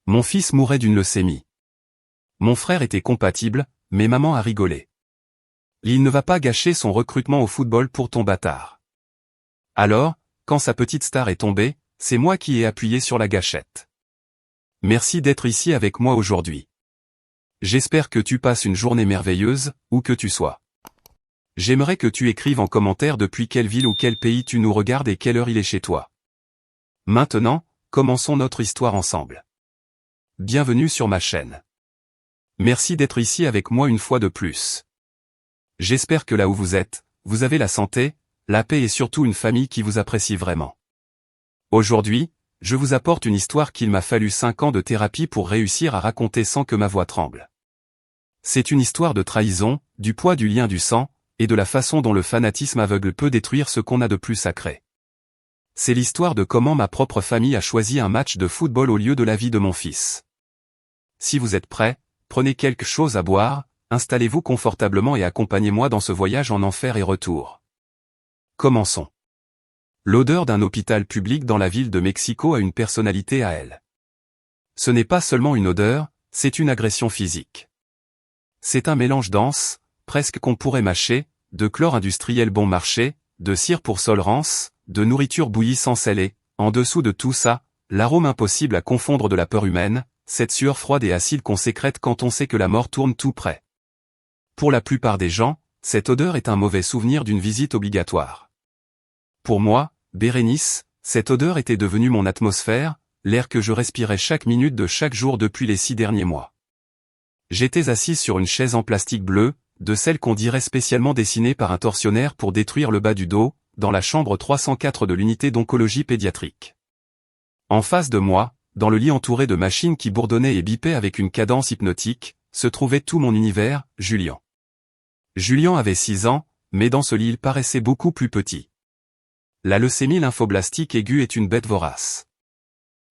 Mon fils mourait d'une leucémie. Mon frère était compatible, mais maman a rigolé. Il ne va pas gâcher son recrutement au football pour ton bâtard. Alors, quand sa petite star est tombée, c'est moi qui ai appuyé sur la gâchette. Merci d'être ici avec moi aujourd'hui. J'espère que tu passes une journée merveilleuse, où que tu sois. J'aimerais que tu écrives en commentaire depuis quelle ville ou quel pays tu nous regardes et quelle heure il est chez toi. Maintenant, commençons notre histoire ensemble. Bienvenue sur ma chaîne. Merci d'être ici avec moi une fois de plus. J'espère que là où vous êtes, vous avez la santé, la paix et surtout une famille qui vous apprécie vraiment. Aujourd'hui, je vous apporte une histoire qu'il m'a fallu 5 ans de thérapie pour réussir à raconter sans que ma voix tremble. C'est une histoire de trahison, du poids du lien du sang, et de la façon dont le fanatisme aveugle peut détruire ce qu'on a de plus sacré. C'est l'histoire de comment ma propre famille a choisi un match de football au lieu de la vie de mon fils. Si vous êtes prêts, prenez quelque chose à boire, installez-vous confortablement et accompagnez-moi dans ce voyage en enfer et retour. Commençons. L'odeur d'un hôpital public dans la ville de Mexico a une personnalité à elle. Ce n'est pas seulement une odeur, c'est une agression physique. C'est un mélange dense, presque qu'on pourrait mâcher, de chlore industriel bon marché, de cire pour sol rance, de nourriture bouillie sans sel et, en dessous de tout ça, l'arôme impossible à confondre de la peur humaine, cette sueur froide et acide qu'on sécrète quand on sait que la mort tourne tout près. Pour la plupart des gens, cette odeur est un mauvais souvenir d'une visite obligatoire. Pour moi, Bérénice, cette odeur était devenue mon atmosphère, l'air que je respirais chaque minute de chaque jour depuis les 6 derniers mois. J'étais assise sur une chaise en plastique bleu, de celle qu'on dirait spécialement dessinée par un tortionnaire pour détruire le bas du dos, dans la chambre 304 de l'unité d'oncologie pédiatrique. En face de moi, dans le lit entouré de machines qui bourdonnaient et bipaient avec une cadence hypnotique, se trouvait tout mon univers, Julian. Julian avait 6 ans, mais dans ce lit il paraissait beaucoup plus petit. La leucémie lymphoblastique aiguë est une bête vorace.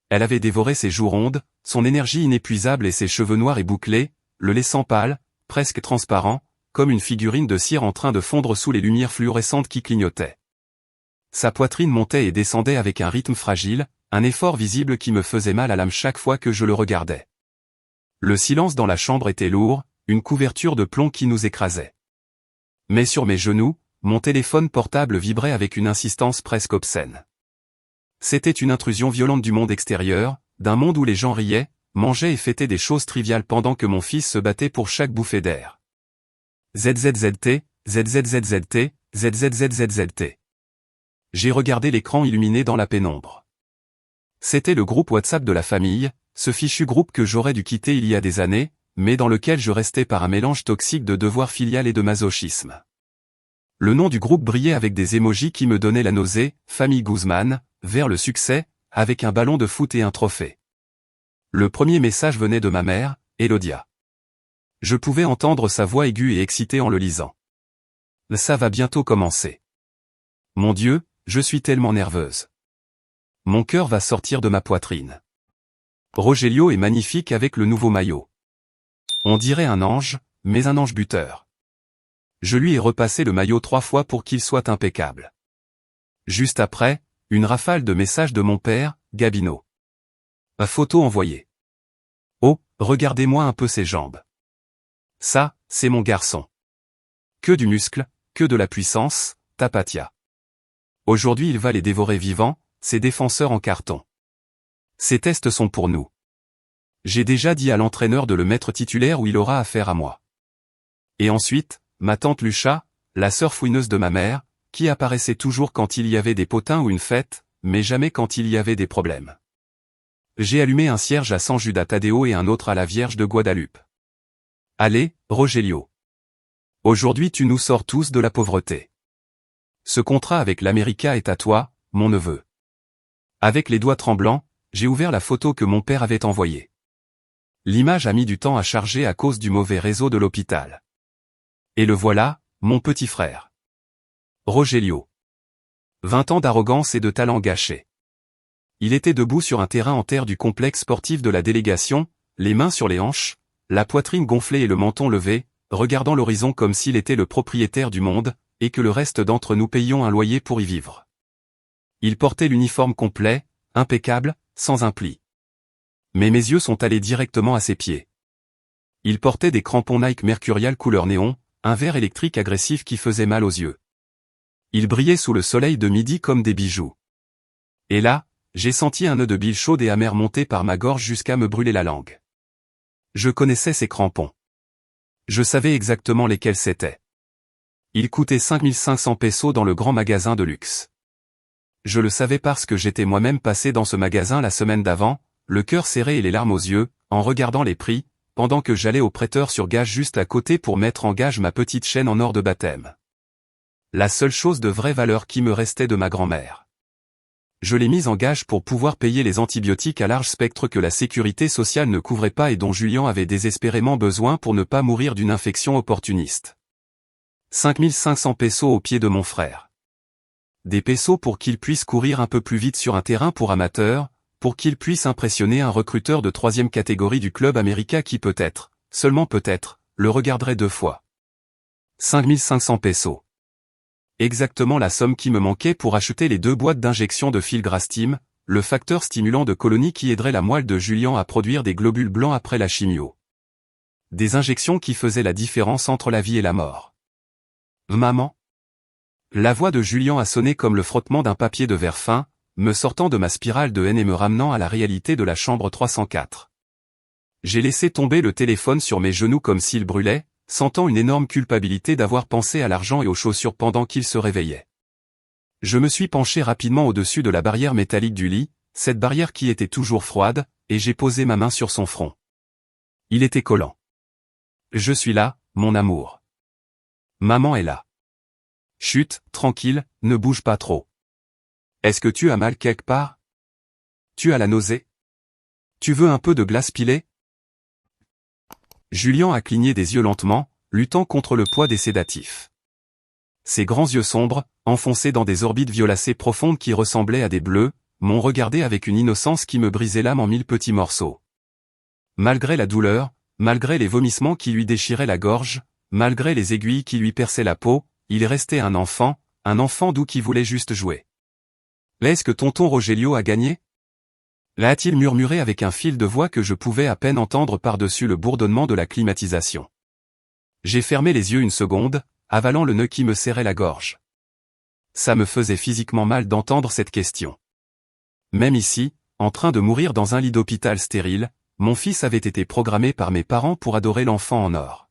Elle avait dévoré ses joues rondes, son énergie inépuisable et ses cheveux noirs et bouclés, le laissant pâle, presque transparent, comme une figurine de cire en train de fondre sous les lumières fluorescentes qui clignotaient. Sa poitrine montait et descendait avec un rythme fragile, un effort visible qui me faisait mal à l'âme chaque fois que je le regardais. Le silence dans la chambre était lourd, une couverture de plomb qui nous écrasait. Mais sur mes genoux, mon téléphone portable vibrait avec une insistance presque obscène. C'était une intrusion violente du monde extérieur, d'un monde où les gens riaient, mangeaient et fêtaient des choses triviales pendant que mon fils se battait pour chaque bouffée d'air. ZZZT, ZZZZT, ZZZZZT. J'ai regardé l'écran illuminé dans la pénombre. C'était le groupe WhatsApp de la famille, ce fichu groupe que j'aurais dû quitter il y a des années, mais dans lequel je restais par un mélange toxique de devoir filial et de masochisme. Le nom du groupe brillait avec des émojis qui me donnaient la nausée, famille Guzman, vers le succès, avec un ballon de foot et un trophée. Le premier message venait de ma mère, Elodia. Je pouvais entendre sa voix aiguë et excitée en le lisant. Ça va bientôt commencer. Mon Dieu, je suis tellement nerveuse. Mon cœur va sortir de ma poitrine. Rogelio est magnifique avec le nouveau maillot. On dirait un ange, mais un ange buteur. Je lui ai repassé le maillot 3 fois pour qu'il soit impeccable. Juste après, une rafale de messages de mon père, Gabino. Photo envoyée. Oh, regardez-moi un peu ses jambes. Ça, c'est mon garçon. Que du muscle, que de la puissance, Tapatia. Aujourd'hui il va les dévorer vivants, ces défenseurs en carton. Ces tests sont pour nous. J'ai déjà dit à l'entraîneur de le mettre titulaire où il aura affaire à moi. Et ensuite, ma tante Lucha, la sœur fouineuse de ma mère, qui apparaissait toujours quand il y avait des potins ou une fête, mais jamais quand il y avait des problèmes. J'ai allumé un cierge à San Judas Tadeo et un autre à la Vierge de Guadalupe. Allez, Rogelio. Aujourd'hui tu nous sors tous de la pauvreté. Ce contrat avec l'América est à toi, mon neveu. Avec les doigts tremblants, j'ai ouvert la photo que mon père avait envoyée. L'image a mis du temps à charger à cause du mauvais réseau de l'hôpital. Et le voilà, mon petit frère. Rogelio. 20 ans d'arrogance et de talent gâché. Il était debout sur un terrain en terre du complexe sportif de la délégation, les mains sur les hanches, la poitrine gonflée et le menton levé, regardant l'horizon comme s'il était le propriétaire du monde, et que le reste d'entre nous payions un loyer pour y vivre. Il portait l'uniforme complet, impeccable, sans un pli. Mais mes yeux sont allés directement à ses pieds. Il portait des crampons Nike Mercurial couleur néon, un vert électrique agressif qui faisait mal aux yeux. Ils brillaient sous le soleil de midi comme des bijoux. Et là, j'ai senti un nœud de bile chaude et amère monter par ma gorge jusqu'à me brûler la langue. Je connaissais ces crampons. Je savais exactement lesquels c'étaient. Ils coûtaient 5500 pesos dans le grand magasin de luxe. Je le savais parce que j'étais moi-même passé dans ce magasin la semaine d'avant, le cœur serré et les larmes aux yeux, en regardant les prix, pendant que j'allais au prêteur sur gage juste à côté pour mettre en gage ma petite chaîne en or de baptême. La seule chose de vraie valeur qui me restait de ma grand-mère. Je l'ai mise en gage pour pouvoir payer les antibiotiques à large spectre que la sécurité sociale ne couvrait pas et dont Julien avait désespérément besoin pour ne pas mourir d'une infection opportuniste. 5500 pesos au pied de mon frère. Des pesos pour qu'il puisse courir un peu plus vite sur un terrain pour amateurs, pour qu'il puisse impressionner un recruteur de 3e catégorie du club américain qui peut-être, seulement peut-être, le regarderait 2 fois. 5500 pesos. Exactement la somme qui me manquait pour acheter les 2 boîtes d'injection de filgrastim, le facteur stimulant de colonie qui aiderait la moelle de Julien à produire des globules blancs après la chimio. Des injections qui faisaient la différence entre la vie et la mort. Maman? La voix de Julien a sonné comme le frottement d'un papier de verre fin, me sortant de ma spirale de haine et me ramenant à la réalité de la chambre 304. J'ai laissé tomber le téléphone sur mes genoux comme s'il brûlait, sentant une énorme culpabilité d'avoir pensé à l'argent et aux chaussures pendant qu'il se réveillait. Je me suis penché rapidement au-dessus de la barrière métallique du lit, cette barrière qui était toujours froide, et j'ai posé ma main sur son front. Il était collant. Je suis là, mon amour. Maman est là. Chut, tranquille, ne bouge pas trop. Est-ce que tu as mal quelque part? Tu as la nausée? Tu veux un peu de glace pilée? Julien a cligné des yeux lentement, luttant contre le poids des sédatifs. Ses grands yeux sombres, enfoncés dans des orbites violacées profondes qui ressemblaient à des bleus, m'ont regardé avec une innocence qui me brisait l'âme en 1000 petits morceaux. Malgré la douleur, malgré les vomissements qui lui déchiraient la gorge, malgré les aiguilles qui lui perçaient la peau, il restait un enfant doux qui voulait juste jouer. Est-ce que tonton Rogelio a gagné? L'a-t-il murmuré avec un fil de voix que je pouvais à peine entendre par-dessus le bourdonnement de la climatisation. J'ai fermé les yeux une seconde, avalant le nœud qui me serrait la gorge. Ça me faisait physiquement mal d'entendre cette question. Même ici, en train de mourir dans un lit d'hôpital stérile, mon fils avait été programmé par mes parents pour adorer l'enfant en or.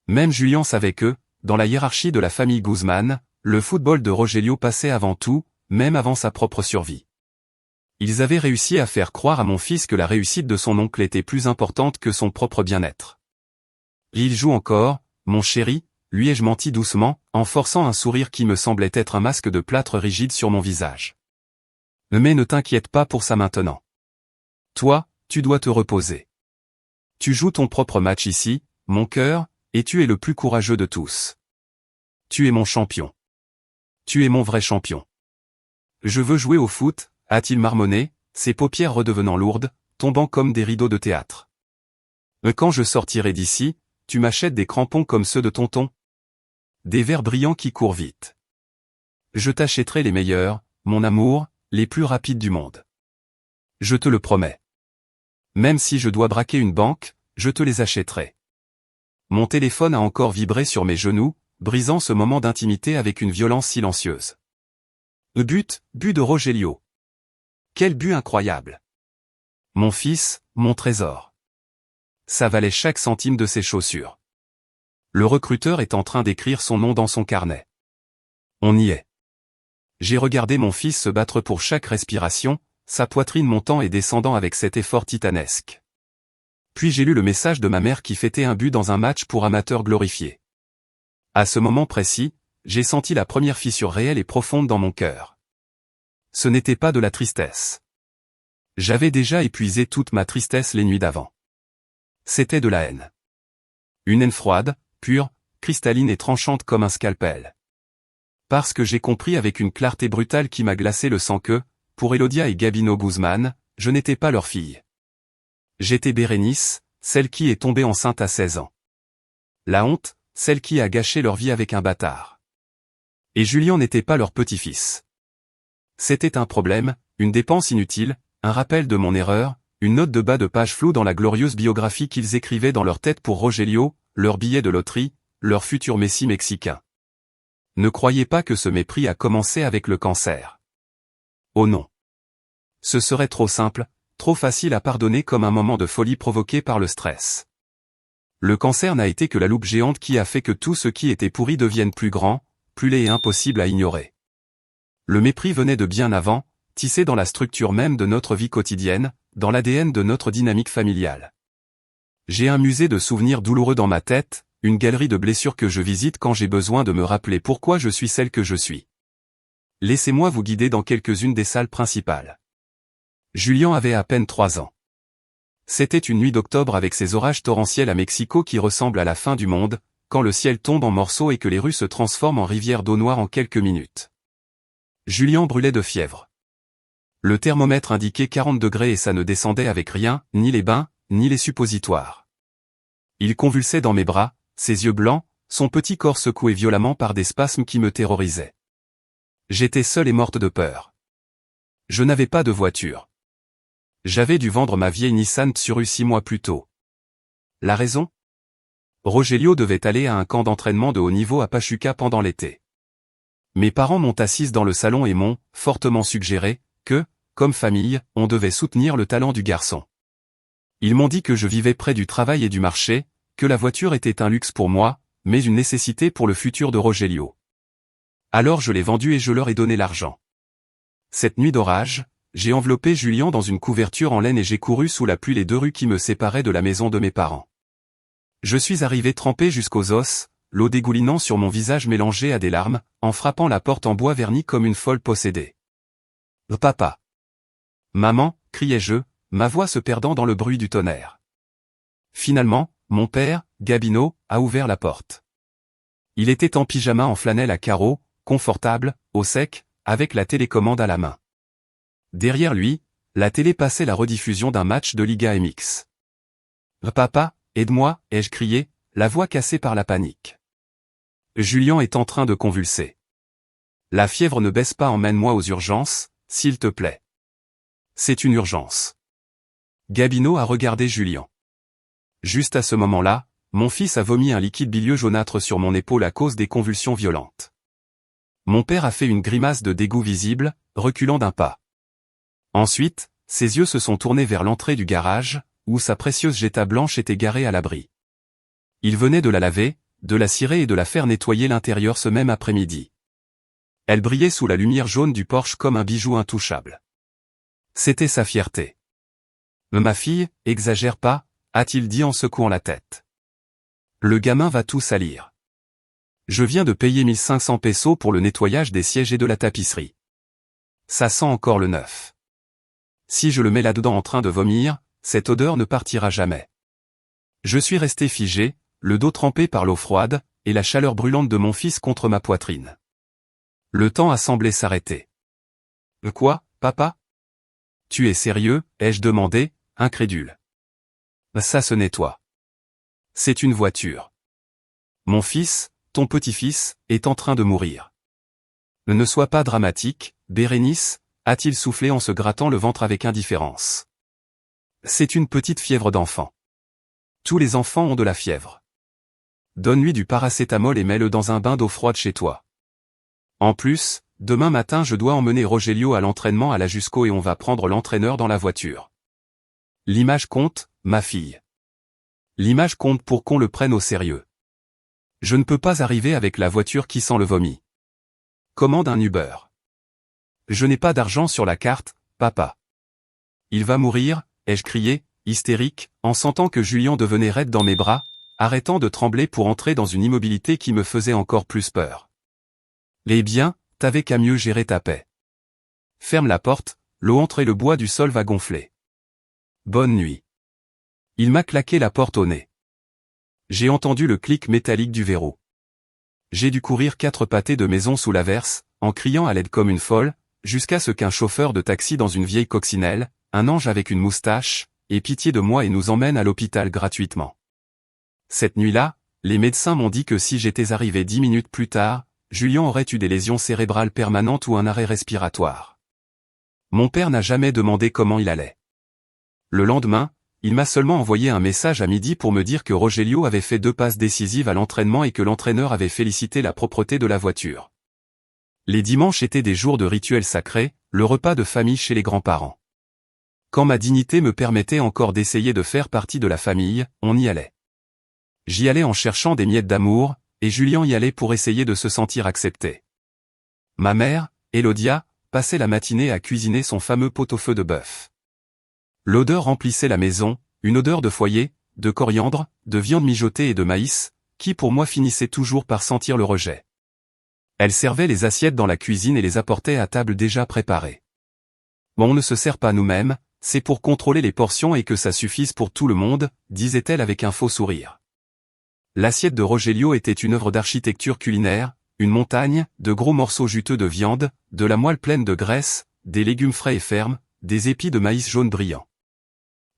Même Julien savait que, dans la hiérarchie de la famille Guzman, le football de Rogelio passait avant tout, même avant sa propre survie. Ils avaient réussi à faire croire à mon fils que la réussite de son oncle était plus importante que son propre bien-être. Il joue encore, mon chéri, lui ai-je menti doucement, en forçant un sourire qui me semblait être un masque de plâtre rigide sur mon visage. Mais ne t'inquiète pas pour ça maintenant. Toi, tu dois te reposer. Tu joues ton propre match ici, mon cœur, et tu es le plus courageux de tous. Tu es mon champion. Tu es mon vrai champion. Je veux jouer au foot, a-t-il marmonné, ses paupières redevenant lourdes, tombant comme des rideaux de théâtre. Quand je sortirai d'ici, tu m'achètes des crampons comme ceux de tonton? Des verres brillants qui courent vite. Je t'achèterai les meilleurs, mon amour, les plus rapides du monde. Je te le promets. Même si je dois braquer une banque, je te les achèterai. Mon téléphone a encore vibré sur mes genoux, brisant ce moment d'intimité avec une violence silencieuse. But de Rogelio. Quel but incroyable. Mon fils, mon trésor. Ça valait chaque centime de ses chaussures. Le recruteur est en train d'écrire son nom dans son carnet. On y est. J'ai regardé mon fils se battre pour chaque respiration, sa poitrine montant et descendant avec cet effort titanesque. Puis j'ai lu le message de ma mère qui fêtait un but dans un match pour amateurs glorifiés. À ce moment précis, j'ai senti la première fissure réelle et profonde dans mon cœur. Ce n'était pas de la tristesse. J'avais déjà épuisé toute ma tristesse les nuits d'avant. C'était de la haine. Une haine froide, pure, cristalline et tranchante comme un scalpel. Parce que j'ai compris avec une clarté brutale qui m'a glacé le sang que, pour Elodia et Gabino Guzman, je n'étais pas leur fille. J'étais Bérénice, celle qui est tombée enceinte à 16 ans. La honte, celle qui a gâché leur vie avec un bâtard. Et Julien n'était pas leur petit-fils. C'était un problème, une dépense inutile, un rappel de mon erreur, une note de bas de page floue dans la glorieuse biographie qu'ils écrivaient dans leur tête pour Rogelio, leur billet de loterie, leur futur Messi mexicain. Ne croyez pas que ce mépris a commencé avec le cancer. Oh non. Ce serait trop simple, trop facile à pardonner comme un moment de folie provoqué par le stress. Le cancer n'a été que la loupe géante qui a fait que tout ce qui était pourri devienne plus grand, plus laid et impossible à ignorer. Le mépris venait de bien avant, tissé dans la structure même de notre vie quotidienne, dans l'ADN de notre dynamique familiale. J'ai un musée de souvenirs douloureux dans ma tête, une galerie de blessures que je visite quand j'ai besoin de me rappeler pourquoi je suis celle que je suis. Laissez-moi vous guider dans quelques-unes des salles principales. Julian avait à peine 3 ans. C'était une nuit d'octobre avec ces orages torrentiels à Mexico qui ressemblent à la fin du monde, quand le ciel tombe en morceaux et que les rues se transforment en rivières d'eau noire en quelques minutes. Julian brûlait de fièvre. Le thermomètre indiquait 40 degrés et ça ne descendait avec rien, ni les bains, ni les suppositoires. Il convulsait dans mes bras, ses yeux blancs, son petit corps secoué violemment par des spasmes qui me terrorisaient. J'étais seule et morte de peur. Je n'avais pas de voiture. J'avais dû vendre ma vieille Nissan Tsuru 6 mois plus tôt. La raison ? Rogelio devait aller à un camp d'entraînement de haut niveau à Pachuca pendant l'été. Mes parents m'ont assise dans le salon et m'ont fortement suggéré que, comme famille, on devait soutenir le talent du garçon. Ils m'ont dit que je vivais près du travail et du marché, que la voiture était un luxe pour moi, mais une nécessité pour le futur de Rogelio. Alors je l'ai vendue et je leur ai donné l'argent. Cette nuit d'orage, j'ai enveloppé Julian dans une couverture en laine et j'ai couru sous la pluie les 2 rues qui me séparaient de la maison de mes parents. Je suis arrivé trempé jusqu'aux os, l'eau dégoulinant sur mon visage mélangée à des larmes, en frappant la porte en bois verni comme une folle possédée. « Papa !» »« Maman !» criai-je, ma voix se perdant dans le bruit du tonnerre. Finalement, mon père, Gabino, a ouvert la porte. Il était en pyjama en flanelle à carreaux, confortable, au sec, avec la télécommande à la main. Derrière lui, la télé passait la rediffusion d'un match de Liga MX. « Papa, aide-moi » ai-je crié, la voix cassée par la panique. Julian est en train de convulser. La fièvre ne baisse pas, emmène-moi aux urgences, s'il te plaît. C'est une urgence. Gabino a regardé Julian. Juste à ce moment-là, mon fils a vomi un liquide bilieux jaunâtre sur mon épaule à cause des convulsions violentes. Mon père a fait une grimace de dégoût visible, reculant d'un pas. Ensuite, ses yeux se sont tournés vers l'entrée du garage, où sa précieuse Jetta blanche était garée à l'abri. Il venait de la laver, de la cirer et de la faire nettoyer l'intérieur ce même après-midi. Elle brillait sous la lumière jaune du Porsche comme un bijou intouchable. C'était sa fierté. « Ma fille, exagère pas », a-t-il dit en secouant la tête. Le gamin va tout salir. Je viens de payer 1500 pesos pour le nettoyage des sièges et de la tapisserie. Ça sent encore le neuf. Si je le mets là-dedans en train de vomir, cette odeur ne partira jamais. Je suis resté figé, le dos trempé par l'eau froide, et la chaleur brûlante de mon fils contre ma poitrine. Le temps a semblé s'arrêter. « Quoi, papa ? Tu es sérieux ?» ai-je demandé, incrédule. « Ça se nettoie. C'est une voiture. Mon fils, ton petit-fils, est en train de mourir. Ne sois pas dramatique, Bérénice, a-t-il soufflé en se grattant le ventre avec indifférence. C'est une petite fièvre d'enfant. Tous les enfants ont de la fièvre. Donne-lui du paracétamol et mets-le dans un bain d'eau froide chez toi. En plus, demain matin je dois emmener Rogelio à l'entraînement à la Jusco et on va prendre l'entraîneur dans la voiture. L'image compte, ma fille. L'image compte pour qu'on le prenne au sérieux. Je ne peux pas arriver avec la voiture qui sent le vomi. Commande un Uber. Je n'ai pas d'argent sur la carte, papa. Il va mourir, ai-je crié, hystérique, en sentant que Julian devenait raide dans mes bras, arrêtant de trembler pour entrer dans une immobilité qui me faisait encore plus peur. Eh bien, t'avais qu'à mieux gérer ta paix. Ferme la porte, l'eau entre et le bois du sol va gonfler. Bonne nuit. Il m'a claqué la porte au nez. J'ai entendu le clic métallique du verrou. J'ai dû courir 4 pâtés de maison sous l'averse, en criant à l'aide comme une folle, jusqu'à ce qu'un chauffeur de taxi dans une vieille coccinelle, un ange avec une moustache, ait pitié de moi et nous emmène à l'hôpital gratuitement. Cette nuit-là, les médecins m'ont dit que si j'étais arrivé 10 minutes plus tard, Julian aurait eu des lésions cérébrales permanentes ou un arrêt respiratoire. Mon père n'a jamais demandé comment il allait. Le lendemain, il m'a seulement envoyé un message à midi pour me dire que Rogelio avait fait 2 passes décisives à l'entraînement et que l'entraîneur avait félicité la propreté de la voiture. Les dimanches étaient des jours de rituels sacrés, le repas de famille chez les grands-parents. Quand ma dignité me permettait encore d'essayer de faire partie de la famille, on y allait. J'y allais en cherchant des miettes d'amour, et Julien y allait pour essayer de se sentir accepté. Ma mère, Elodia, passait la matinée à cuisiner son fameux pot-au-feu de bœuf. L'odeur remplissait la maison, une odeur de foyer, de coriandre, de viande mijotée et de maïs, qui pour moi finissait toujours par sentir le rejet. Elle servait les assiettes dans la cuisine et les apportait à table déjà préparées. Bon, on ne se sert pas nous-mêmes, c'est pour contrôler les portions et que ça suffise pour tout le monde, disait-elle avec un faux sourire. L'assiette de Rogelio était une œuvre d'architecture culinaire, une montagne, de gros morceaux juteux de viande, de la moelle pleine de graisse, des légumes frais et fermes, des épis de maïs jaune brillant.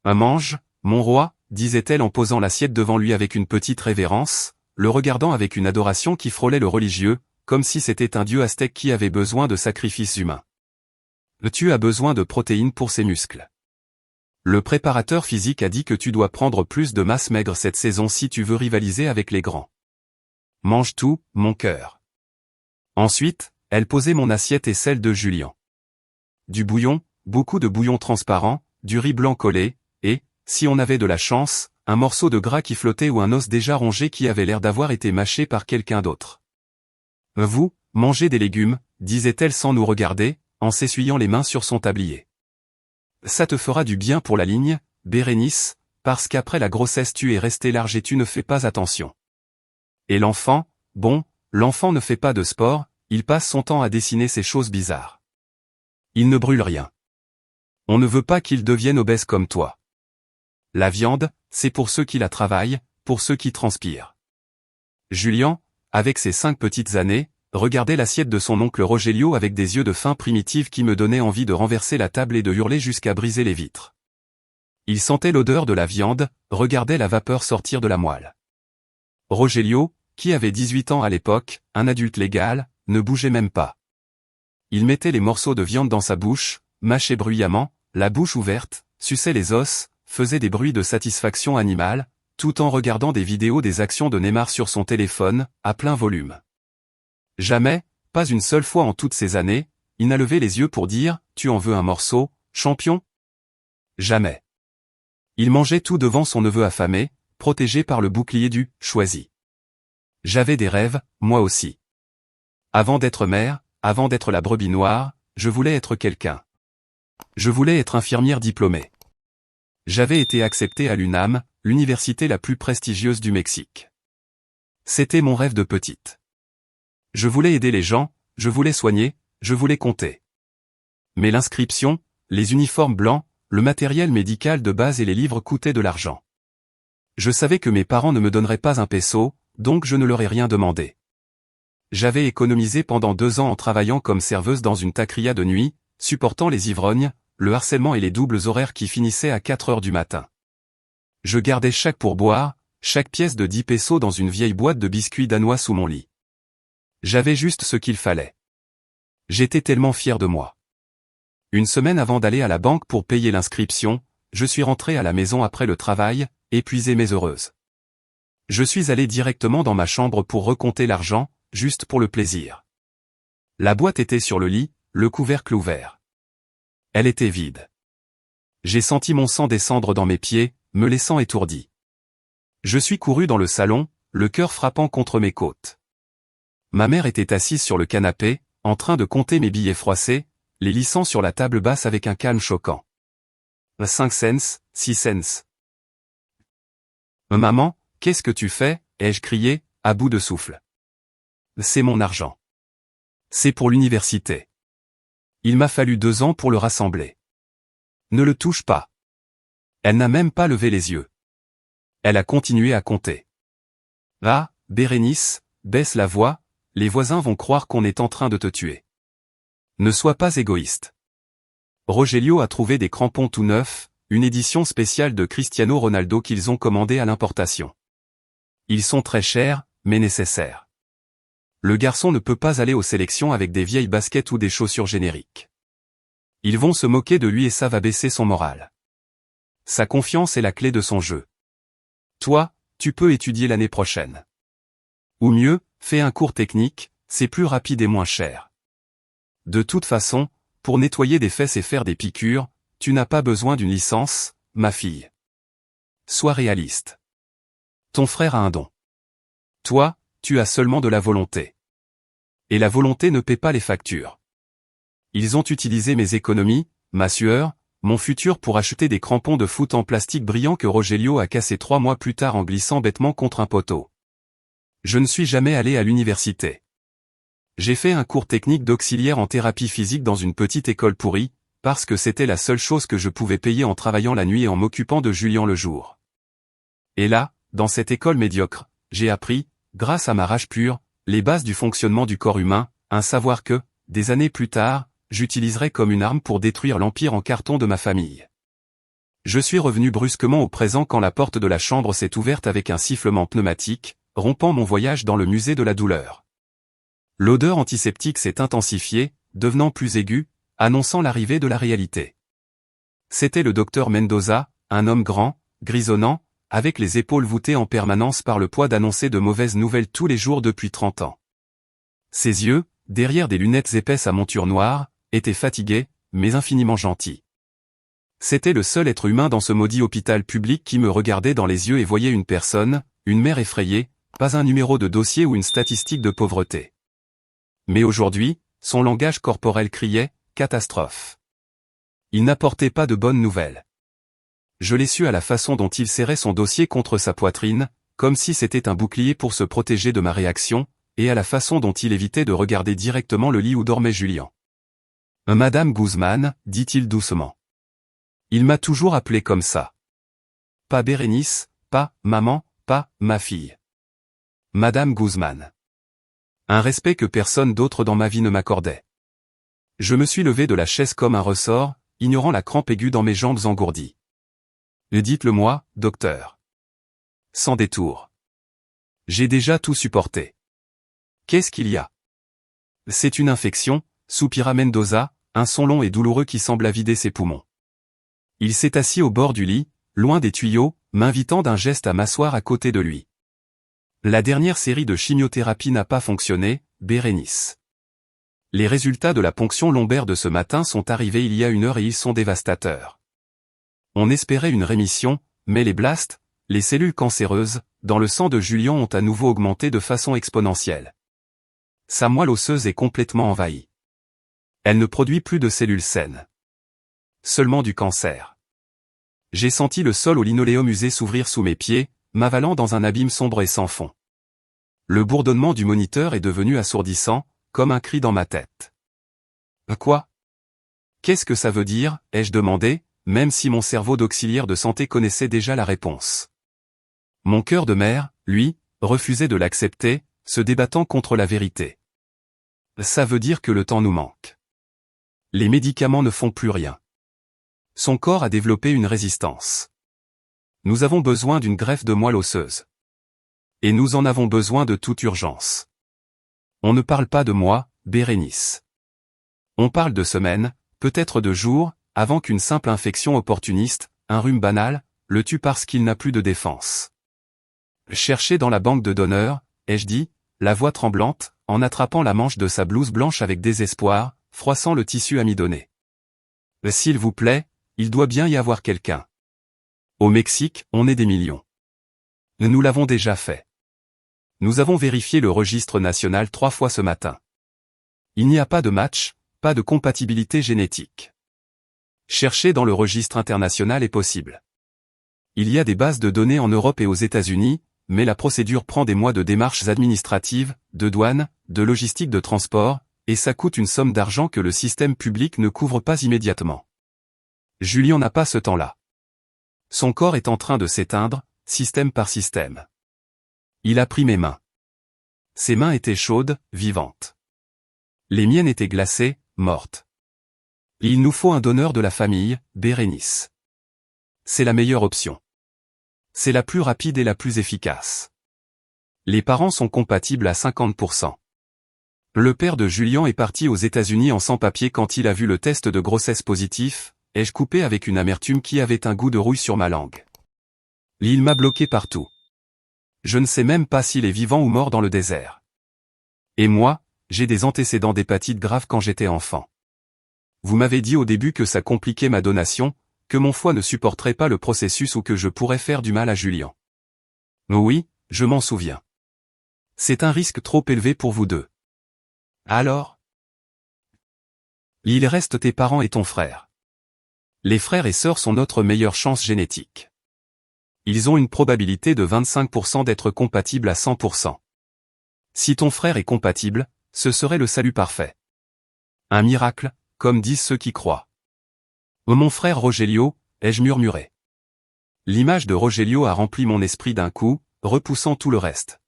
Mange, mon roi, disait-elle en posant l'assiette devant lui avec une petite révérence, le regardant avec une adoration qui frôlait le religieux, comme si c'était un dieu aztèque qui avait besoin de sacrifices humains. Tu as besoin de protéines pour ses muscles. Le préparateur physique a dit que tu dois prendre plus de masse maigre cette saison si tu veux rivaliser avec les grands. Mange tout, mon cœur. Ensuite, elle posait mon assiette et celle de Julien. Du bouillon, beaucoup de bouillon transparent, du riz blanc collé, et, si on avait de la chance, un morceau de gras qui flottait ou un os déjà rongé qui avait l'air d'avoir été mâché par quelqu'un d'autre. Vous, mangez des légumes, disait-elle sans nous regarder, en s'essuyant les mains sur son tablier. Ça te fera du bien pour la ligne, Bérénice, parce qu'après la grossesse tu es resté large et tu ne fais pas attention. Et l'enfant, bon, l'enfant ne fait pas de sport, il passe son temps à dessiner ces choses bizarres. Il ne brûle rien. On ne veut pas qu'il devienne obèse comme toi. La viande, c'est pour ceux qui la travaillent, pour ceux qui transpirent. Julien, avec ses 5 petites années, regardait l'assiette de son oncle Rogelio avec des yeux de faim primitive qui me donnaient envie de renverser la table et de hurler jusqu'à briser les vitres. Il sentait l'odeur de la viande, regardait la vapeur sortir de la moelle. Rogelio, qui avait 18 ans à l'époque, un adulte légal, ne bougeait même pas. Il mettait les morceaux de viande dans sa bouche, mâchait bruyamment, la bouche ouverte, suçait les os, faisait des bruits de satisfaction animale, tout en regardant des vidéos des actions de Neymar sur son téléphone, à plein volume. Jamais, pas une seule fois en toutes ces années, il n'a levé les yeux pour dire « Tu en veux un morceau, champion ?» Jamais. Il mangeait tout devant son neveu affamé, protégé par le bouclier du « choisi ». J'avais des rêves, moi aussi. Avant d'être mère, avant d'être la brebis noire, je voulais être quelqu'un. Je voulais être infirmière diplômée. J'avais été acceptée à l'UNAM, l'université la plus prestigieuse du Mexique. C'était mon rêve de petite. Je voulais aider les gens, je voulais soigner, je voulais compter. Mais l'inscription, les uniformes blancs, le matériel médical de base et les livres coûtaient de l'argent. Je savais que mes parents ne me donneraient pas un peso, donc je ne leur ai rien demandé. J'avais économisé pendant 2 ans en travaillant comme serveuse dans une taqueria de nuit, supportant les ivrognes, le harcèlement et les doubles horaires qui finissaient à 4 heures du matin. Je gardais chaque pourboire, chaque pièce de 10 pesos dans une vieille boîte de biscuits danois sous mon lit. J'avais juste ce qu'il fallait. J'étais tellement fier de moi. Une semaine avant d'aller à la banque pour payer l'inscription, je suis rentré à la maison après le travail, épuisé mais heureuse. Je suis allé directement dans ma chambre pour recompter l'argent, juste pour le plaisir. La boîte était sur le lit, le couvercle ouvert. Elle était vide. J'ai senti mon sang descendre dans mes pieds, me laissant étourdi. Je suis couru dans le salon, le cœur frappant contre mes côtes. Ma mère était assise sur le canapé, en train de compter mes billets froissés, les lissant sur la table basse avec un calme choquant. 5 cents, 6 cents. Maman, qu'est-ce que tu fais, ai-je crié, à bout de souffle. C'est mon argent. C'est pour l'université. Il m'a fallu 2 ans pour le rassembler. Ne le touche pas. Elle n'a même pas levé les yeux. Elle a continué à compter. Ah, Bérénice, baisse la voix, les voisins vont croire qu'on est en train de te tuer. Ne sois pas égoïste. Rogelio a trouvé des crampons tout neufs, une édition spéciale de Cristiano Ronaldo qu'ils ont commandé à l'importation. Ils sont très chers, mais nécessaires. Le garçon ne peut pas aller aux sélections avec des vieilles baskets ou des chaussures génériques. Ils vont se moquer de lui et ça va baisser son moral. Sa confiance est la clé de son jeu. Toi, tu peux étudier l'année prochaine. Ou mieux, fais un cours technique, c'est plus rapide et moins cher. De toute façon, pour nettoyer des fesses et faire des piqûres, tu n'as pas besoin d'une licence, ma fille. Sois réaliste. Ton frère a un don. Toi, tu as seulement de la volonté. Et la volonté ne paie pas les factures. Ils ont utilisé mes économies, ma sueur, mon futur pour acheter des crampons de foot en plastique brillant que Rogelio a cassé 3 mois plus tard en glissant bêtement contre un poteau. Je ne suis jamais allé à l'université. J'ai fait un cours technique d'auxiliaire en thérapie physique dans une petite école pourrie, parce que c'était la seule chose que je pouvais payer en travaillant la nuit et en m'occupant de Julien le jour. Et là, dans cette école médiocre, j'ai appris, grâce à ma rage pure, les bases du fonctionnement du corps humain, un savoir que, des années plus tard, j'utiliserai comme une arme pour détruire l'empire en carton de ma famille. Je suis revenu brusquement au présent quand la porte de la chambre s'est ouverte avec un sifflement pneumatique, rompant mon voyage dans le musée de la douleur. L'odeur antiseptique s'est intensifiée, devenant plus aiguë, annonçant l'arrivée de la réalité. C'était le docteur Mendoza, un homme grand, grisonnant, avec les épaules voûtées en permanence par le poids d'annoncer de mauvaises nouvelles tous les jours depuis 30 ans. Ses yeux, derrière des lunettes épaisses à monture noire, étaient fatigués, mais infiniment gentils. C'était le seul être humain dans ce maudit hôpital public qui me regardait dans les yeux et voyait une personne, une mère effrayée, pas un numéro de dossier ou une statistique de pauvreté. Mais aujourd'hui, son langage corporel criait « catastrophe ». Il n'apportait pas de bonnes nouvelles. Je l'ai su à la façon dont il serrait son dossier contre sa poitrine, comme si c'était un bouclier pour se protéger de ma réaction, et à la façon dont il évitait de regarder directement le lit où dormait Julien. « Madame Guzman », dit-il doucement. Il m'a toujours appelé comme ça. Pas Bérénice, pas « maman », pas « ma fille ». Madame Guzman. Un respect que personne d'autre dans ma vie ne m'accordait. Je me suis levé de la chaise comme un ressort, ignorant la crampe aiguë dans mes jambes engourdies. Dites-le-moi, docteur. Sans détour. J'ai déjà tout supporté. Qu'est-ce qu'il y a? C'est une infection, soupira Mendoza, un son long et douloureux qui sembla vider ses poumons. Il s'est assis au bord du lit, loin des tuyaux, m'invitant d'un geste à m'asseoir à côté de lui. La dernière série de chimiothérapie n'a pas fonctionné, Bérénice. Les résultats de la ponction lombaire de ce matin sont arrivés il y a 1 heure et ils sont dévastateurs. On espérait une rémission, mais les blastes, les cellules cancéreuses, dans le sang de Julien ont à nouveau augmenté de façon exponentielle. Sa moelle osseuse est complètement envahie. Elle ne produit plus de cellules saines. Seulement du cancer. J'ai senti le sol au linoléum usé s'ouvrir sous mes pieds, m'avalant dans un abîme sombre et sans fond. Le bourdonnement du moniteur est devenu assourdissant, comme un cri dans ma tête. Quoi? Qu'est-ce que ça veut dire, ai-je demandé, même si mon cerveau d'auxiliaire de santé connaissait déjà la réponse. Mon cœur de mère, lui, refusait de l'accepter, se débattant contre la vérité. Ça veut dire que le temps nous manque. Les médicaments ne font plus rien. Son corps a développé une résistance. Nous avons besoin d'une greffe de moelle osseuse. Et nous en avons besoin de toute urgence. On ne parle pas de mois, Bérénice. On parle de semaines, peut-être de jours, avant qu'une simple infection opportuniste, un rhume banal, le tue parce qu'il n'a plus de défense. Cherchez dans la banque de donneurs, ai-je dit, la voix tremblante, en attrapant la manche de sa blouse blanche avec désespoir, froissant le tissu amidonné. S'il vous plaît, il doit bien y avoir quelqu'un. Au Mexique, on est des millions. Nous l'avons déjà fait. Nous avons vérifié le registre national 3 fois ce matin. Il n'y a pas de match, pas de compatibilité génétique. Chercher dans le registre international est possible. Il y a des bases de données en Europe et aux États-Unis, mais la procédure prend des mois de démarches administratives, de douane, de logistique de transport, et ça coûte une somme d'argent que le système public ne couvre pas immédiatement. Julien n'a pas ce temps-là. Son corps est en train de s'éteindre, système par système. Il a pris mes mains. Ses mains étaient chaudes, vivantes. Les miennes étaient glacées, mortes. Il nous faut un donneur de la famille, Bérénice. C'est la meilleure option. C'est la plus rapide et la plus efficace. Les parents sont compatibles à 50%. Le père de Julien est parti aux États-Unis en sans-papier quand il a vu le test de grossesse positif, ai-je coupé avec une amertume qui avait un goût de rouille sur ma langue. L'île m'a bloqué partout. Je ne sais même pas s'il est vivant ou mort dans le désert. Et moi, j'ai des antécédents d'hépatite grave quand j'étais enfant. Vous m'avez dit au début que ça compliquait ma donation, que mon foie ne supporterait pas le processus ou que je pourrais faire du mal à Julian. Oui, je m'en souviens. C'est un risque trop élevé pour vous deux. Alors? Il reste tes parents et ton frère. Les frères et sœurs sont notre meilleure chance génétique. Ils ont une probabilité de 25% d'être compatibles à 100%. Si ton frère est compatible, ce serait le salut parfait. Un miracle, comme disent ceux qui croient. Oh mon frère Rogelio, ai-je murmuré. L'image de Rogelio a rempli mon esprit d'un coup, repoussant tout le reste.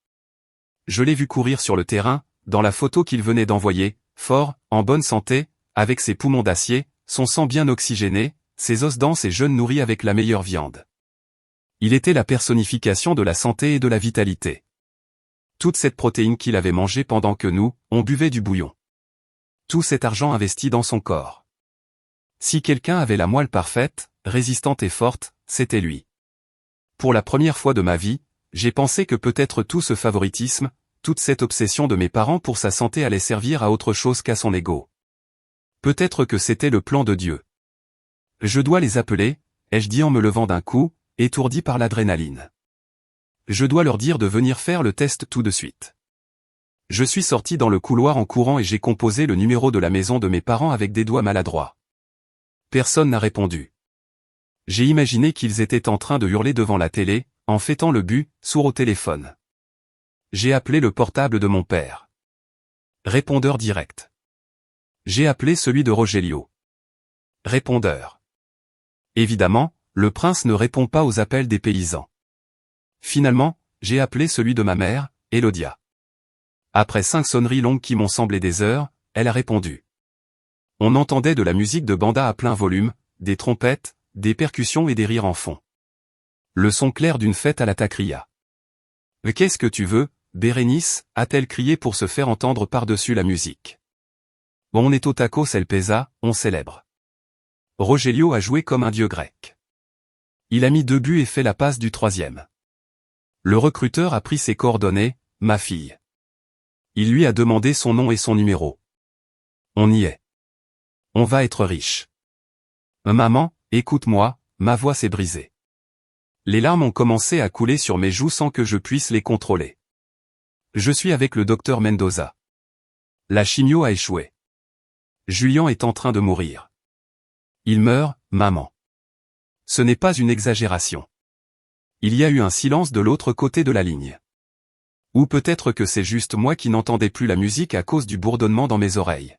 Je l'ai vu courir sur le terrain, dans la photo qu'il venait d'envoyer, fort, en bonne santé, avec ses poumons d'acier, son sang bien oxygéné, ses os denses et jeunes nourris avec la meilleure viande. Il était la personnification de la santé et de la vitalité. Toute cette protéine qu'il avait mangée pendant que nous, on buvait du bouillon. Tout cet argent investi dans son corps. Si quelqu'un avait la moelle parfaite, résistante et forte, c'était lui. Pour la première fois de ma vie, j'ai pensé que peut-être tout ce favoritisme, toute cette obsession de mes parents pour sa santé allait servir à autre chose qu'à son ego. Peut-être que c'était le plan de Dieu. Je dois les appeler, ai-je dit en me levant d'un coup, étourdi par l'adrénaline. Je dois leur dire de venir faire le test tout de suite. Je suis sorti dans le couloir en courant et j'ai composé le numéro de la maison de mes parents avec des doigts maladroits. Personne n'a répondu. J'ai imaginé qu'ils étaient en train de hurler devant la télé, en fêtant le but, sourd au téléphone. J'ai appelé le portable de mon père. Répondeur direct. J'ai appelé celui de Rogelio. Répondeur. Évidemment, le prince ne répond pas aux appels des paysans. Finalement, j'ai appelé celui de ma mère, Elodia. Après 5 sonneries longues qui m'ont semblé des heures, elle a répondu. On entendait de la musique de banda à plein volume, des trompettes, des percussions et des rires en fond. Le son clair d'une fête à la Tacria. « Qu'est-ce que tu veux, Bérénice » a-t-elle crié pour se faire entendre par-dessus la musique. On est au tacos El Pesa, on célèbre. Rogelio a joué comme un dieu grec. Il a mis 2 buts et fait la passe du 3e. Le recruteur a pris ses coordonnées, ma fille. Il lui a demandé son nom et son numéro. On y est. On va être riche. Maman, écoute-moi, ma voix s'est brisée. Les larmes ont commencé à couler sur mes joues sans que je puisse les contrôler. Je suis avec le docteur Mendoza. La chimio a échoué. Julian est en train de mourir. Il meurt, maman. Ce n'est pas une exagération. Il y a eu un silence de l'autre côté de la ligne. Ou peut-être que c'est juste moi qui n'entendais plus la musique à cause du bourdonnement dans mes oreilles.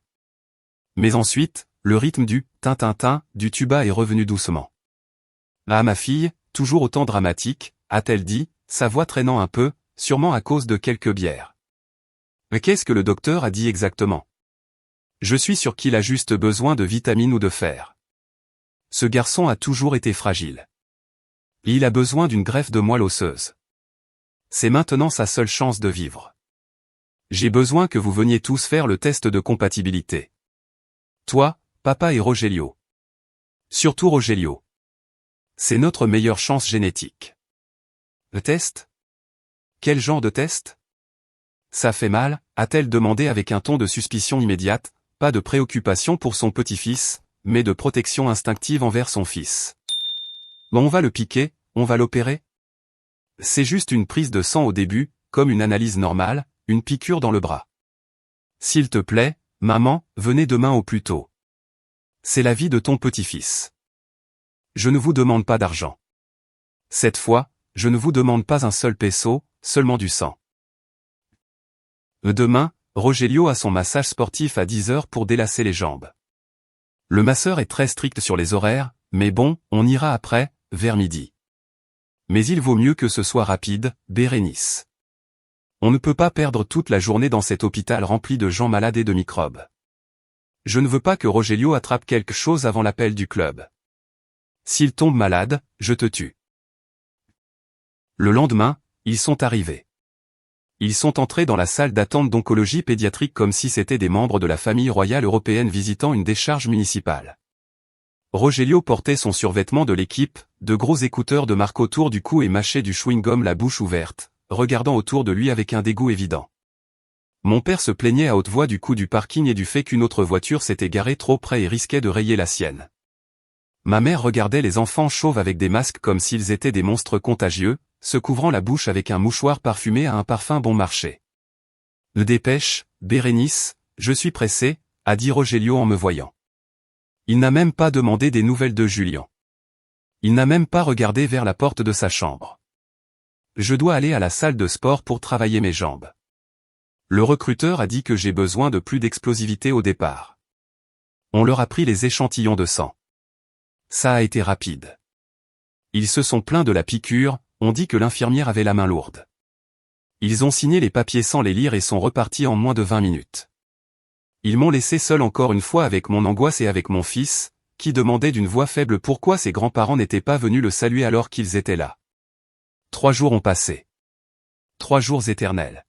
Mais ensuite, le rythme du « tin-tin-tin » du tuba est revenu doucement. Ah ma fille, toujours autant dramatique, a-t-elle dit, sa voix traînant un peu, sûrement à cause de quelques bières. Mais qu'est-ce que le docteur a dit exactement? Je suis sûr qu'il a juste besoin de vitamines ou de fer. Ce garçon a toujours été fragile. Il a besoin d'une greffe de moelle osseuse. C'est maintenant sa seule chance de vivre. J'ai besoin que vous veniez tous faire le test de compatibilité. Toi, papa et Rogelio. Surtout Rogelio. C'est notre meilleure chance génétique. Le test? Quel genre de test? Ça fait mal, a-t-elle demandé avec un ton de suspicion immédiate, pas de préoccupation pour son petit-fils, mais de protection instinctive envers son fils. Bon, on va le piquer, on va l'opérer? C'est juste une prise de sang au début, comme une analyse normale, une piqûre dans le bras. S'il te plaît, maman, venez demain au plus tôt. C'est la vie de ton petit-fils. Je ne vous demande pas d'argent. Cette fois, je ne vous demande pas un seul peso, seulement du sang. Demain, Rogelio a son massage sportif à 10 heures pour délasser les jambes. Le masseur est très strict sur les horaires, mais bon, on ira après, vers midi. Mais il vaut mieux que ce soit rapide, Bérénice. On ne peut pas perdre toute la journée dans cet hôpital rempli de gens malades et de microbes. Je ne veux pas que Rogelio attrape quelque chose avant l'appel du club. S'il tombe malade, je te tue. Le lendemain, ils sont arrivés. Ils sont entrés dans la salle d'attente d'oncologie pédiatrique comme si c'était des membres de la famille royale européenne visitant une décharge municipale. Rogelio portait son survêtement de l'équipe, de gros écouteurs de marque autour du cou et mâchait du chewing-gum la bouche ouverte, regardant autour de lui avec un dégoût évident. Mon père se plaignait à haute voix du coût du parking et du fait qu'une autre voiture s'était garée trop près et risquait de rayer la sienne. Ma mère regardait les enfants chauves avec des masques comme s'ils étaient des monstres contagieux, se couvrant la bouche avec un mouchoir parfumé à un parfum bon marché. « Dépêche, Bérénice, je suis pressé », a dit Rogelio en me voyant. Il n'a même pas demandé des nouvelles de Julien. Il n'a même pas regardé vers la porte de sa chambre. Je dois aller à la salle de sport pour travailler mes jambes. Le recruteur a dit que j'ai besoin de plus d'explosivité au départ. On leur a pris les échantillons de sang. Ça a été rapide. Ils se sont plaints de la piqûre, on dit que l'infirmière avait la main lourde. Ils ont signé les papiers sans les lire et sont repartis en moins de 20 minutes. Ils m'ont laissé seul encore une fois avec mon angoisse et avec mon fils, qui demandait d'une voix faible pourquoi ses grands-parents n'étaient pas venus le saluer alors qu'ils étaient là. 3 jours ont passé. 3 jours éternels.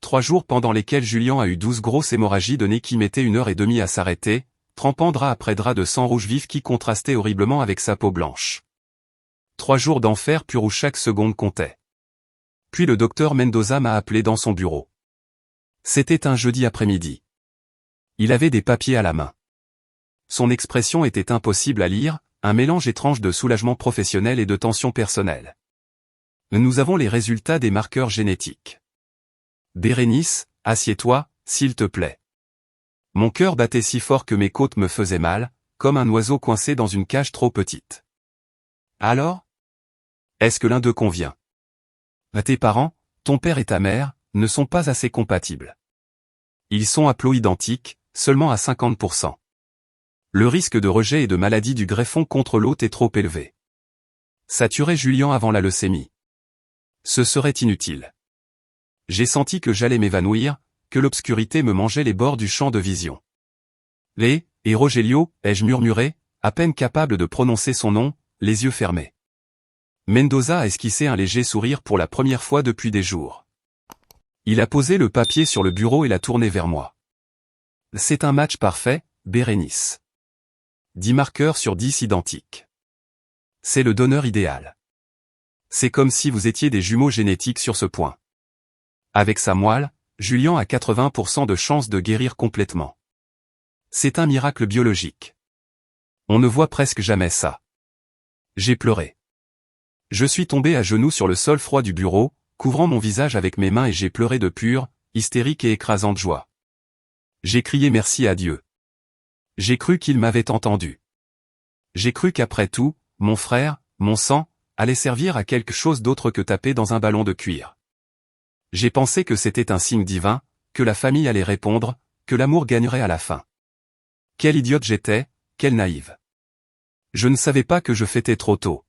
3 jours pendant lesquels Julien a eu 12 grosses hémorragies de nez qui mettaient 1h30 à s'arrêter, trempant drap après drap de sang rouge vif qui contrastait horriblement avec sa peau blanche. 3 jours d'enfer pur où chaque seconde comptait. Puis le docteur Mendoza m'a appelé dans son bureau. C'était un jeudi après-midi. Il avait des papiers à la main. Son expression était impossible à lire, un mélange étrange de soulagement professionnel et de tension personnelle. Nous avons les résultats des marqueurs génétiques. Bérénice, assieds-toi, s'il te plaît. Mon cœur battait si fort que mes côtes me faisaient mal, comme un oiseau coincé dans une cage trop petite. Alors? Est-ce que l'un d'eux convient? Tes parents, ton père et ta mère, ne sont pas assez compatibles. Ils sont haplo-identiques, seulement à 50%. Le risque de rejet et de maladie du greffon contre l'hôte est trop élevé. Ça tuerait Julien avant la leucémie. Ce serait inutile. J'ai senti que j'allais m'évanouir, que l'obscurité me mangeait les bords du champ de vision. Et Rogelio, ai-je murmuré, à peine capable de prononcer son nom, les yeux fermés. Mendoza a esquissé un léger sourire pour la première fois depuis des jours. Il a posé le papier sur le bureau et l'a tourné vers moi. C'est un match parfait, Bérénice. 10 marqueurs sur 10 identiques. C'est le donneur idéal. C'est comme si vous étiez des jumeaux génétiques sur ce point. Avec sa moelle, Julien a 80% de chances de guérir complètement. C'est un miracle biologique. On ne voit presque jamais ça. J'ai pleuré. Je suis tombé à genoux sur le sol froid du bureau, couvrant mon visage avec mes mains et j'ai pleuré de pure, hystérique et écrasante joie. J'ai crié merci à Dieu. J'ai cru qu'il m'avait entendu. J'ai cru qu'après tout, mon frère, mon sang, allait servir à quelque chose d'autre que taper dans un ballon de cuir. J'ai pensé que c'était un signe divin, que la famille allait répondre, que l'amour gagnerait à la fin. Quelle idiote j'étais, quelle naïve. Je ne savais pas que je fêtais trop tôt.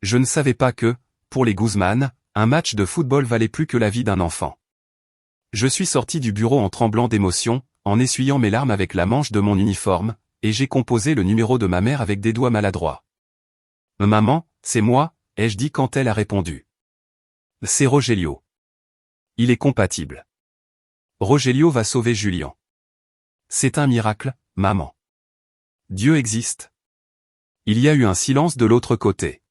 Je ne savais pas que, pour les Guzman, un match de football valait plus que la vie d'un enfant. Je suis sorti du bureau en tremblant d'émotion, en essuyant mes larmes avec la manche de mon uniforme, et j'ai composé le numéro de ma mère avec des doigts maladroits. « Maman, c'est moi », ai-je dit quand elle a répondu. « C'est Rogelio. Il est compatible. Rogelio va sauver Julien. C'est un miracle, maman. Dieu existe. » Il y a eu un silence de l'autre côté.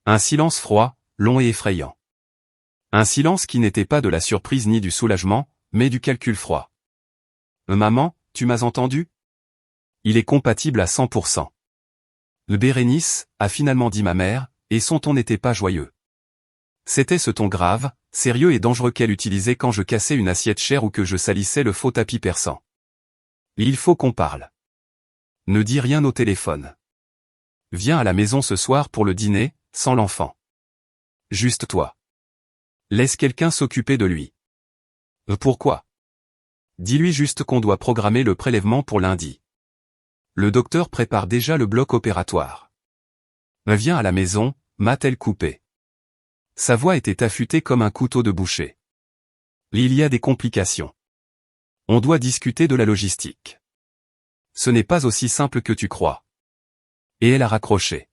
Un silence froid, long et effrayant. Un silence qui n'était pas de la surprise ni du soulagement, mais du calcul froid. « Maman, tu m'as entendu? Il est compatible à 100%. Bérénice, a finalement dit ma mère, et son ton n'était pas joyeux. C'était ce ton grave, sérieux et dangereux qu'elle utilisait quand je cassais une assiette chère ou que je salissais le faux tapis persan. Il faut qu'on parle. Ne dis rien au téléphone. Viens à la maison ce soir pour le dîner, sans l'enfant. Juste toi. Laisse quelqu'un s'occuper de lui. Pourquoi? Dis-lui juste qu'on doit programmer le prélèvement pour lundi. Le docteur prépare déjà le bloc opératoire. Viens à la maison, m'a-t-elle coupé. Sa voix était affûtée comme un couteau de boucher. Il y a des complications. On doit discuter de la logistique. Ce n'est pas aussi simple que tu crois. Et elle a raccroché.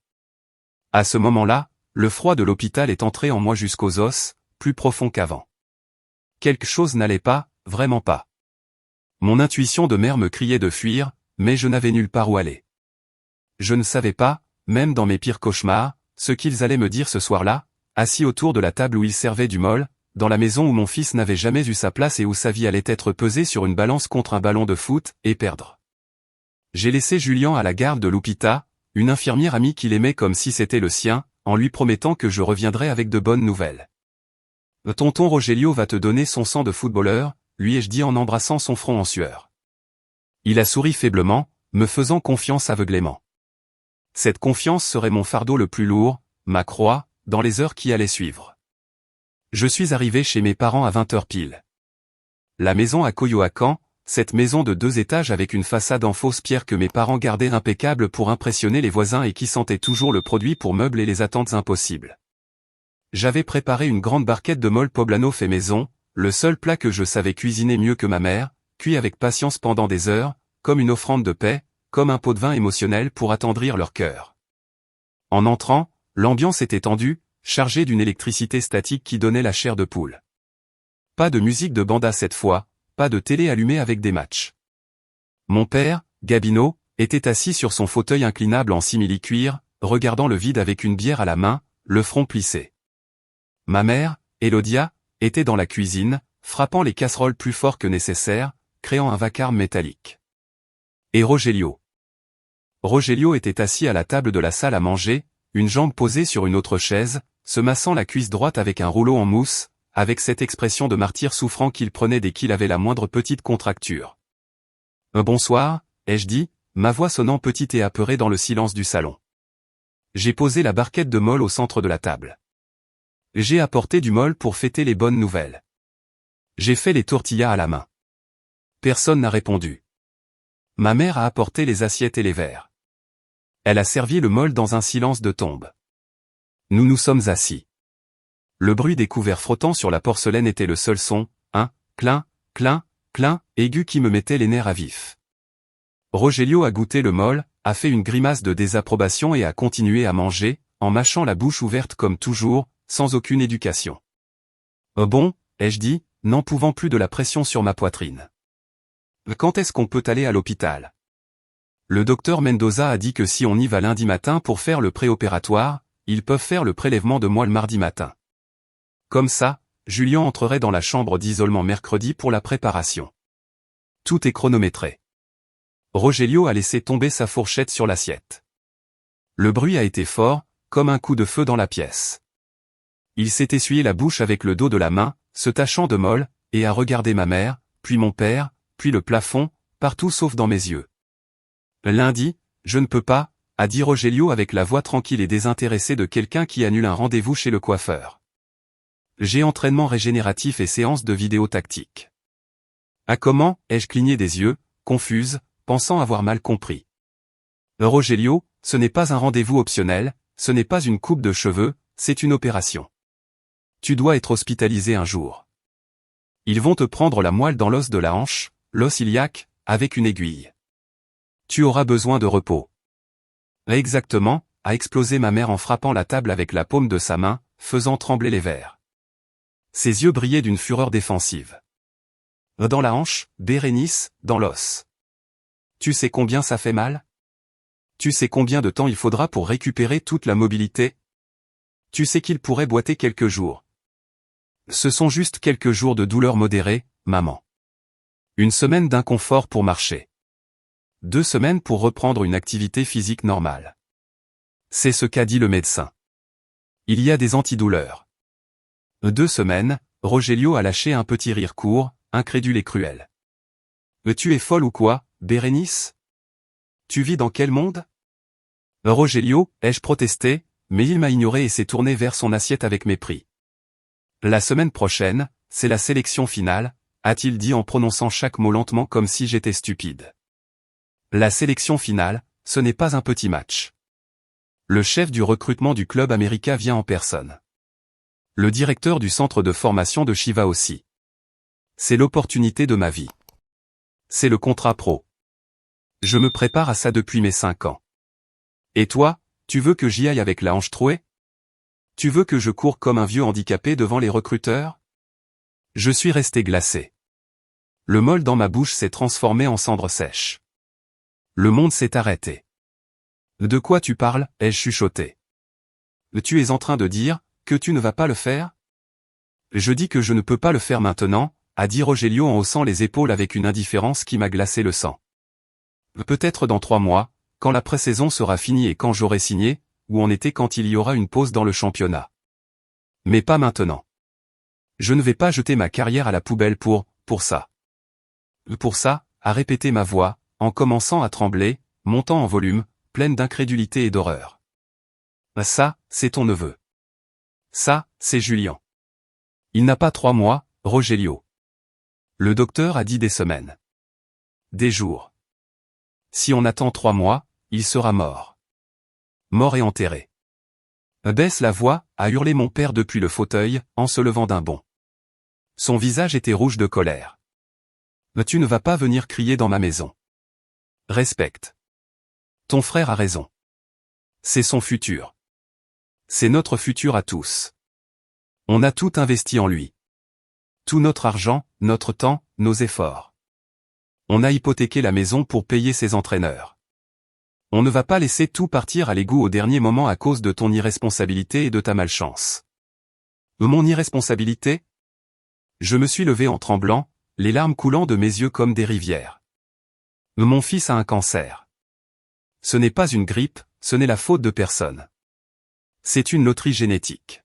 À ce moment-là, le froid de l'hôpital est entré en moi jusqu'aux os, plus profond qu'avant. Quelque chose n'allait pas, vraiment pas. Mon intuition de mère me criait de fuir, mais je n'avais nulle part où aller. je ne savais pas, même dans mes pires cauchemars, ce qu'ils allaient me dire ce soir-là, assis autour de la table où ils servaient du mol, dans la maison où mon fils n'avait jamais eu sa place et où sa vie allait être pesée sur une balance contre un ballon de foot, et perdre. J'ai laissé Julien à la garde de Lupita, une infirmière amie qu'il aimait comme si c'était le sien, en lui promettant que je reviendrais avec de bonnes nouvelles. Tonton Rogelio va te donner son sang de footballeur, lui ai-je dit en embrassant son front en sueur. Il a souri faiblement, me faisant confiance aveuglément. Cette confiance serait mon fardeau le plus lourd, ma croix, dans les heures qui allaient suivre. Je suis arrivé chez mes parents à 20h pile. La maison à Coyoacán, cette maison de 2 étages avec une façade en fausse pierre que mes parents gardaient impeccable pour impressionner les voisins et qui sentait toujours le produit pour meubler les attentes impossibles. J'avais préparé une grande barquette de mole poblano fait maison, le seul plat que je savais cuisiner mieux que ma mère, cuit avec patience pendant des heures, comme une offrande de paix, comme un pot de vin émotionnel pour attendrir leur cœur. En entrant, l'ambiance était tendue, chargée d'une électricité statique qui donnait la chair de poule. Pas de musique de banda cette fois, pas de télé allumée avec des matchs. Mon père, Gabino, était assis sur son fauteuil inclinable en simili-cuir, regardant le vide avec une bière à la main, le front plissé. Ma mère, Elodia, était dans la cuisine, frappant les casseroles plus fort que nécessaire, créant un vacarme métallique. Et Rogelio. Rogelio était assis à la table de la salle à manger, une jambe posée sur une autre chaise, se massant la cuisse droite avec un rouleau en mousse, avec cette expression de martyr souffrant qu'il prenait dès qu'il avait la moindre petite contracture. Bonsoir, ai-je dit, ma voix sonnant petite et apeurée dans le silence du salon. J'ai posé la barquette de mol au centre de la table. J'ai apporté du mol pour fêter les bonnes nouvelles. J'ai fait les tortillas à la main. Personne n'a répondu. Ma mère a apporté les assiettes et les verres. Elle a servi le mol dans un silence de tombe. Nous nous sommes assis. Le bruit des couverts frottant sur la porcelaine était le seul son, clin, clin, clin, aigu qui me mettait les nerfs à vif. Rogelio a goûté le mol, a fait une grimace de désapprobation et a continué à manger, en mâchant la bouche ouverte comme toujours, sans aucune éducation. Bon, ai-je dit, n'en pouvant plus de la pression sur ma poitrine. Quand est-ce qu'on peut aller à l'hôpital? Le docteur Mendoza a dit que si on y va lundi matin pour faire le préopératoire, ils peuvent faire le prélèvement de moi le mardi matin. Comme ça, Julien entrerait dans la chambre d'isolement mercredi pour la préparation. Tout est chronométré. Rogelio a laissé tomber sa fourchette sur l'assiette. Le bruit a été fort, comme un coup de feu dans la pièce. Il s'est essuyé la bouche avec le dos de la main, se tachant de mol, et a regardé ma mère, puis mon père, puis le plafond, partout sauf dans mes yeux. Lundi, je ne peux pas, a dit Rogelio avec la voix tranquille et désintéressée de quelqu'un qui annule un rendez-vous chez le coiffeur. J'ai entraînement régénératif et séance de vidéo tactique. Ah comment, ai-je cligné des yeux, confuse, pensant avoir mal compris. Rogelio, ce n'est pas un rendez-vous optionnel, ce n'est pas une coupe de cheveux, c'est une opération. Tu dois être hospitalisé un jour. Ils vont te prendre la moelle dans l'os de la hanche, l'os iliaque, avec une aiguille. Tu auras besoin de repos. Exactement, a explosé ma mère en frappant la table avec la paume de sa main, faisant trembler les verres. Ses yeux brillaient d'une fureur défensive. Dans la hanche, Bérénice, dans l'os. Tu sais combien ça fait mal? Tu sais combien de temps il faudra pour récupérer toute la mobilité? Tu sais qu'il pourrait boiter quelques jours. Ce sont juste quelques jours de douleur modérée, maman. Une semaine d'inconfort pour marcher. 2 semaines pour reprendre une activité physique normale. C'est ce qu'a dit le médecin. Il y a des antidouleurs. 2 semaines, Rogelio a lâché un petit rire court, incrédule et cruel. Tu es folle ou quoi, Bérénice? Tu vis dans quel monde? Rogelio, ai-je protesté, mais il m'a ignoré et s'est tourné vers son assiette avec mépris. La semaine prochaine, c'est la sélection finale, a-t-il dit en prononçant chaque mot lentement comme si j'étais stupide. La sélection finale, ce n'est pas un petit match. Le chef du recrutement du Club América vient en personne. Le directeur du centre de formation de Chiva aussi. C'est l'opportunité de ma vie. C'est le contrat pro. Je me prépare à ça depuis mes 5 ans. Et toi, tu veux que j'y aille avec la hanche trouée? Tu veux que je cours comme un vieux handicapé devant les recruteurs? Je suis resté glacé. Le mol dans ma bouche s'est transformé en cendre sèche. Le monde s'est arrêté. De quoi tu parles, ai-je chuchoté. Tu es en train de dire que tu ne vas pas le faire? Je dis que je ne peux pas le faire maintenant, a dit Rogelio en haussant les épaules avec une indifférence qui m'a glacé le sang. Peut-être dans 3 mois, quand la pré-saison sera finie et quand j'aurai signé, ou en été quand il y aura une pause dans le championnat. Mais pas maintenant. Je ne vais pas jeter ma carrière à la poubelle pour ça. Pour ça, a répété ma voix, en commençant à trembler, montant en volume, pleine d'incrédulité et d'horreur. Ça, c'est ton neveu. Ça, c'est Julien. Il n'a pas 3 mois, Rogelio. Le docteur a dit des semaines. Des jours. Si on attend 3 mois, il sera mort. Mort et enterré. Baisse la voix, a hurlé mon père depuis le fauteuil, en se levant d'un bond. Son visage était rouge de colère. Tu ne vas pas venir crier dans ma maison. Respecte. Ton frère a raison. C'est son futur. C'est notre futur à tous. On a tout investi en lui. Tout notre argent, notre temps, nos efforts. On a hypothéqué la maison pour payer ses entraîneurs. On ne va pas laisser tout partir à l'égout au dernier moment à cause de ton irresponsabilité et de ta malchance. Mon irresponsabilité? Je me suis levé en tremblant, les larmes coulant de mes yeux comme des rivières. Mon fils a un cancer. Ce n'est pas une grippe, ce n'est la faute de personne. C'est une loterie génétique.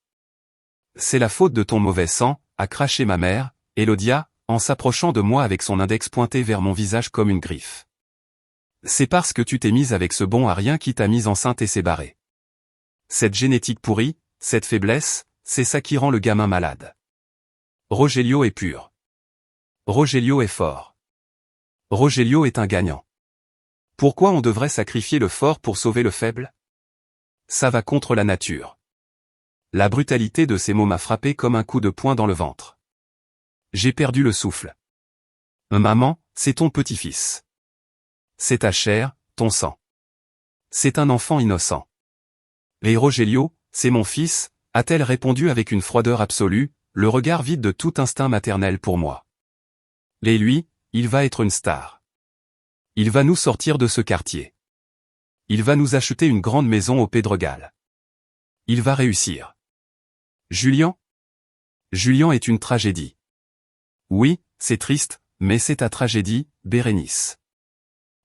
C'est la faute de ton mauvais sang, a craché ma mère, Elodia, en s'approchant de moi avec son index pointé vers mon visage comme une griffe. C'est parce que tu t'es mise avec ce bon à rien qui t'a mise enceinte et s'est barré. Cette génétique pourrie, cette faiblesse, c'est ça qui rend le gamin malade. Rogelio est pur. Rogelio est fort. Rogelio est un gagnant. Pourquoi on devrait sacrifier le fort pour sauver le faible? Ça va contre la nature. La brutalité de ces mots m'a frappé comme un coup de poing dans le ventre. J'ai perdu le souffle. Maman, c'est ton petit-fils. C'est ta chair, ton sang. C'est un enfant innocent. Et Rogelio, c'est mon fils, a-t-elle répondu avec une froideur absolue, le regard vide de tout instinct maternel pour moi. Et lui, il va être une star. Il va nous sortir de ce quartier. Il va nous acheter une grande maison au Pedregal. Il va réussir. Julien? Julien est une tragédie. Oui, c'est triste, mais c'est ta tragédie, Bérénice.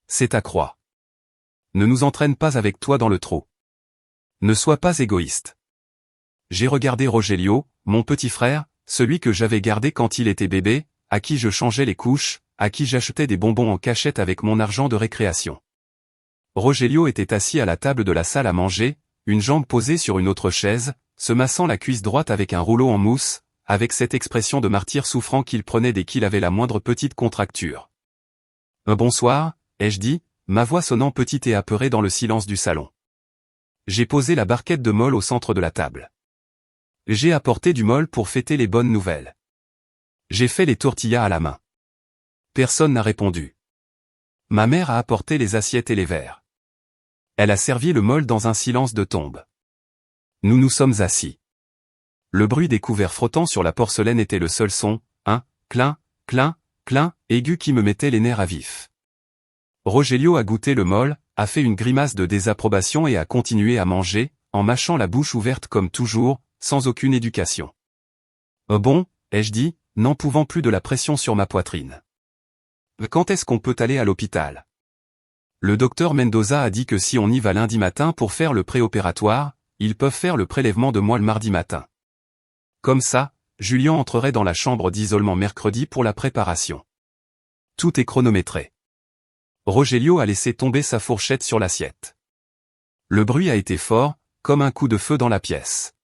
C'est ta croix. Ne nous entraîne pas avec toi dans le trou. Ne sois pas égoïste. J'ai regardé Rogelio, mon petit frère, celui que j'avais gardé quand il était bébé, à qui je changeais les couches, à qui j'achetais des bonbons en cachette avec mon argent de récréation. Rogelio était assis à la table de la salle à manger, une jambe posée sur une autre chaise, se massant la cuisse droite avec un rouleau en mousse, avec cette expression de martyr souffrant qu'il prenait dès qu'il avait la moindre petite contracture. Bonsoir, ai-je dit, ma voix sonnant petite et apeurée dans le silence du salon. J'ai posé la barquette de molle au centre de la table. J'ai apporté du molle pour fêter les bonnes nouvelles. J'ai fait les tortillas à la main. Personne n'a répondu. Ma mère a apporté les assiettes et les verres. Elle a servi le molle dans un silence de tombe. Nous nous sommes assis. Le bruit des couverts frottant sur la porcelaine était le seul son, clin, clin, clin, aigu qui me mettait les nerfs à vif. Rogelio a goûté le molle, a fait une grimace de désapprobation et a continué à manger, en mâchant la bouche ouverte comme toujours, sans aucune éducation. Bon, ai-je dit, n'en pouvant plus de la pression sur ma poitrine. Quand est-ce qu'on peut aller à l'hôpital? Le docteur Mendoza a dit que si on y va lundi matin pour faire le préopératoire, ils peuvent faire le prélèvement de moi le mardi matin. Comme ça, Julien entrerait dans la chambre d'isolement mercredi pour la préparation. Tout est chronométré. Rogelio a laissé tomber sa fourchette sur l'assiette. Le bruit a été fort, comme un coup de feu dans la pièce.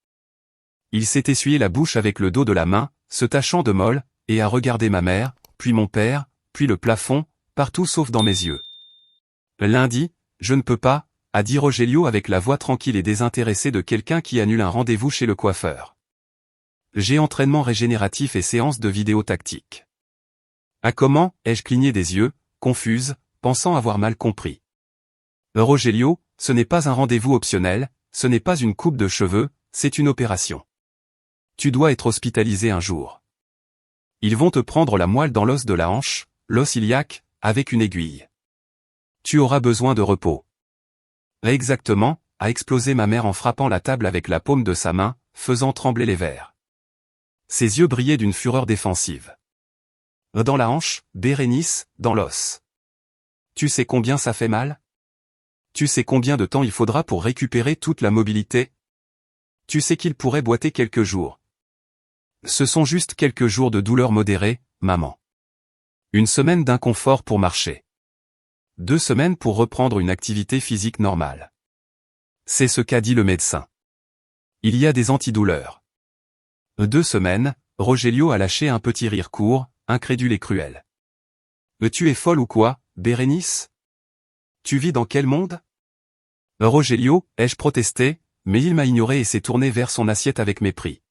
Il s'est essuyé la bouche avec le dos de la main, se tachant de molle, et a regardé ma mère, puis mon père, puis le plafond, partout sauf dans mes yeux. Lundi, je ne peux pas, a dit Rogelio avec la voix tranquille et désintéressée de quelqu'un qui annule un rendez-vous chez le coiffeur. J'ai entraînement régénératif et séance de vidéo tactique. Ah comment, ai-je cligné des yeux, confuse, pensant avoir mal compris. Rogelio, ce n'est pas un rendez-vous optionnel, ce n'est pas une coupe de cheveux, c'est une opération. Tu dois être hospitalisé un jour. Ils vont te prendre la moelle dans l'os de la hanche, l'os iliaque, avec une aiguille. Tu auras besoin de repos. Exactement, a explosé ma mère en frappant la table avec la paume de sa main, faisant trembler les verres. Ses yeux brillaient d'une fureur défensive. Dans la hanche, Bérénice, dans l'os. Tu sais combien ça fait mal? Tu sais combien de temps il faudra pour récupérer toute la mobilité? Tu sais qu'il pourrait boiter quelques jours. Ce sont juste quelques jours de douleur modérée, maman. Une semaine d'inconfort pour marcher. 2 semaines pour reprendre une activité physique normale. C'est ce qu'a dit le médecin. Il y a des antidouleurs. 2 semaines, Rogelio a lâché un petit rire court, incrédule et cruel. Tu es folle ou quoi, Bérénice? Tu vis dans quel monde? Rogelio, ai-je protesté, mais il m'a ignoré et s'est tourné vers son assiette avec mépris.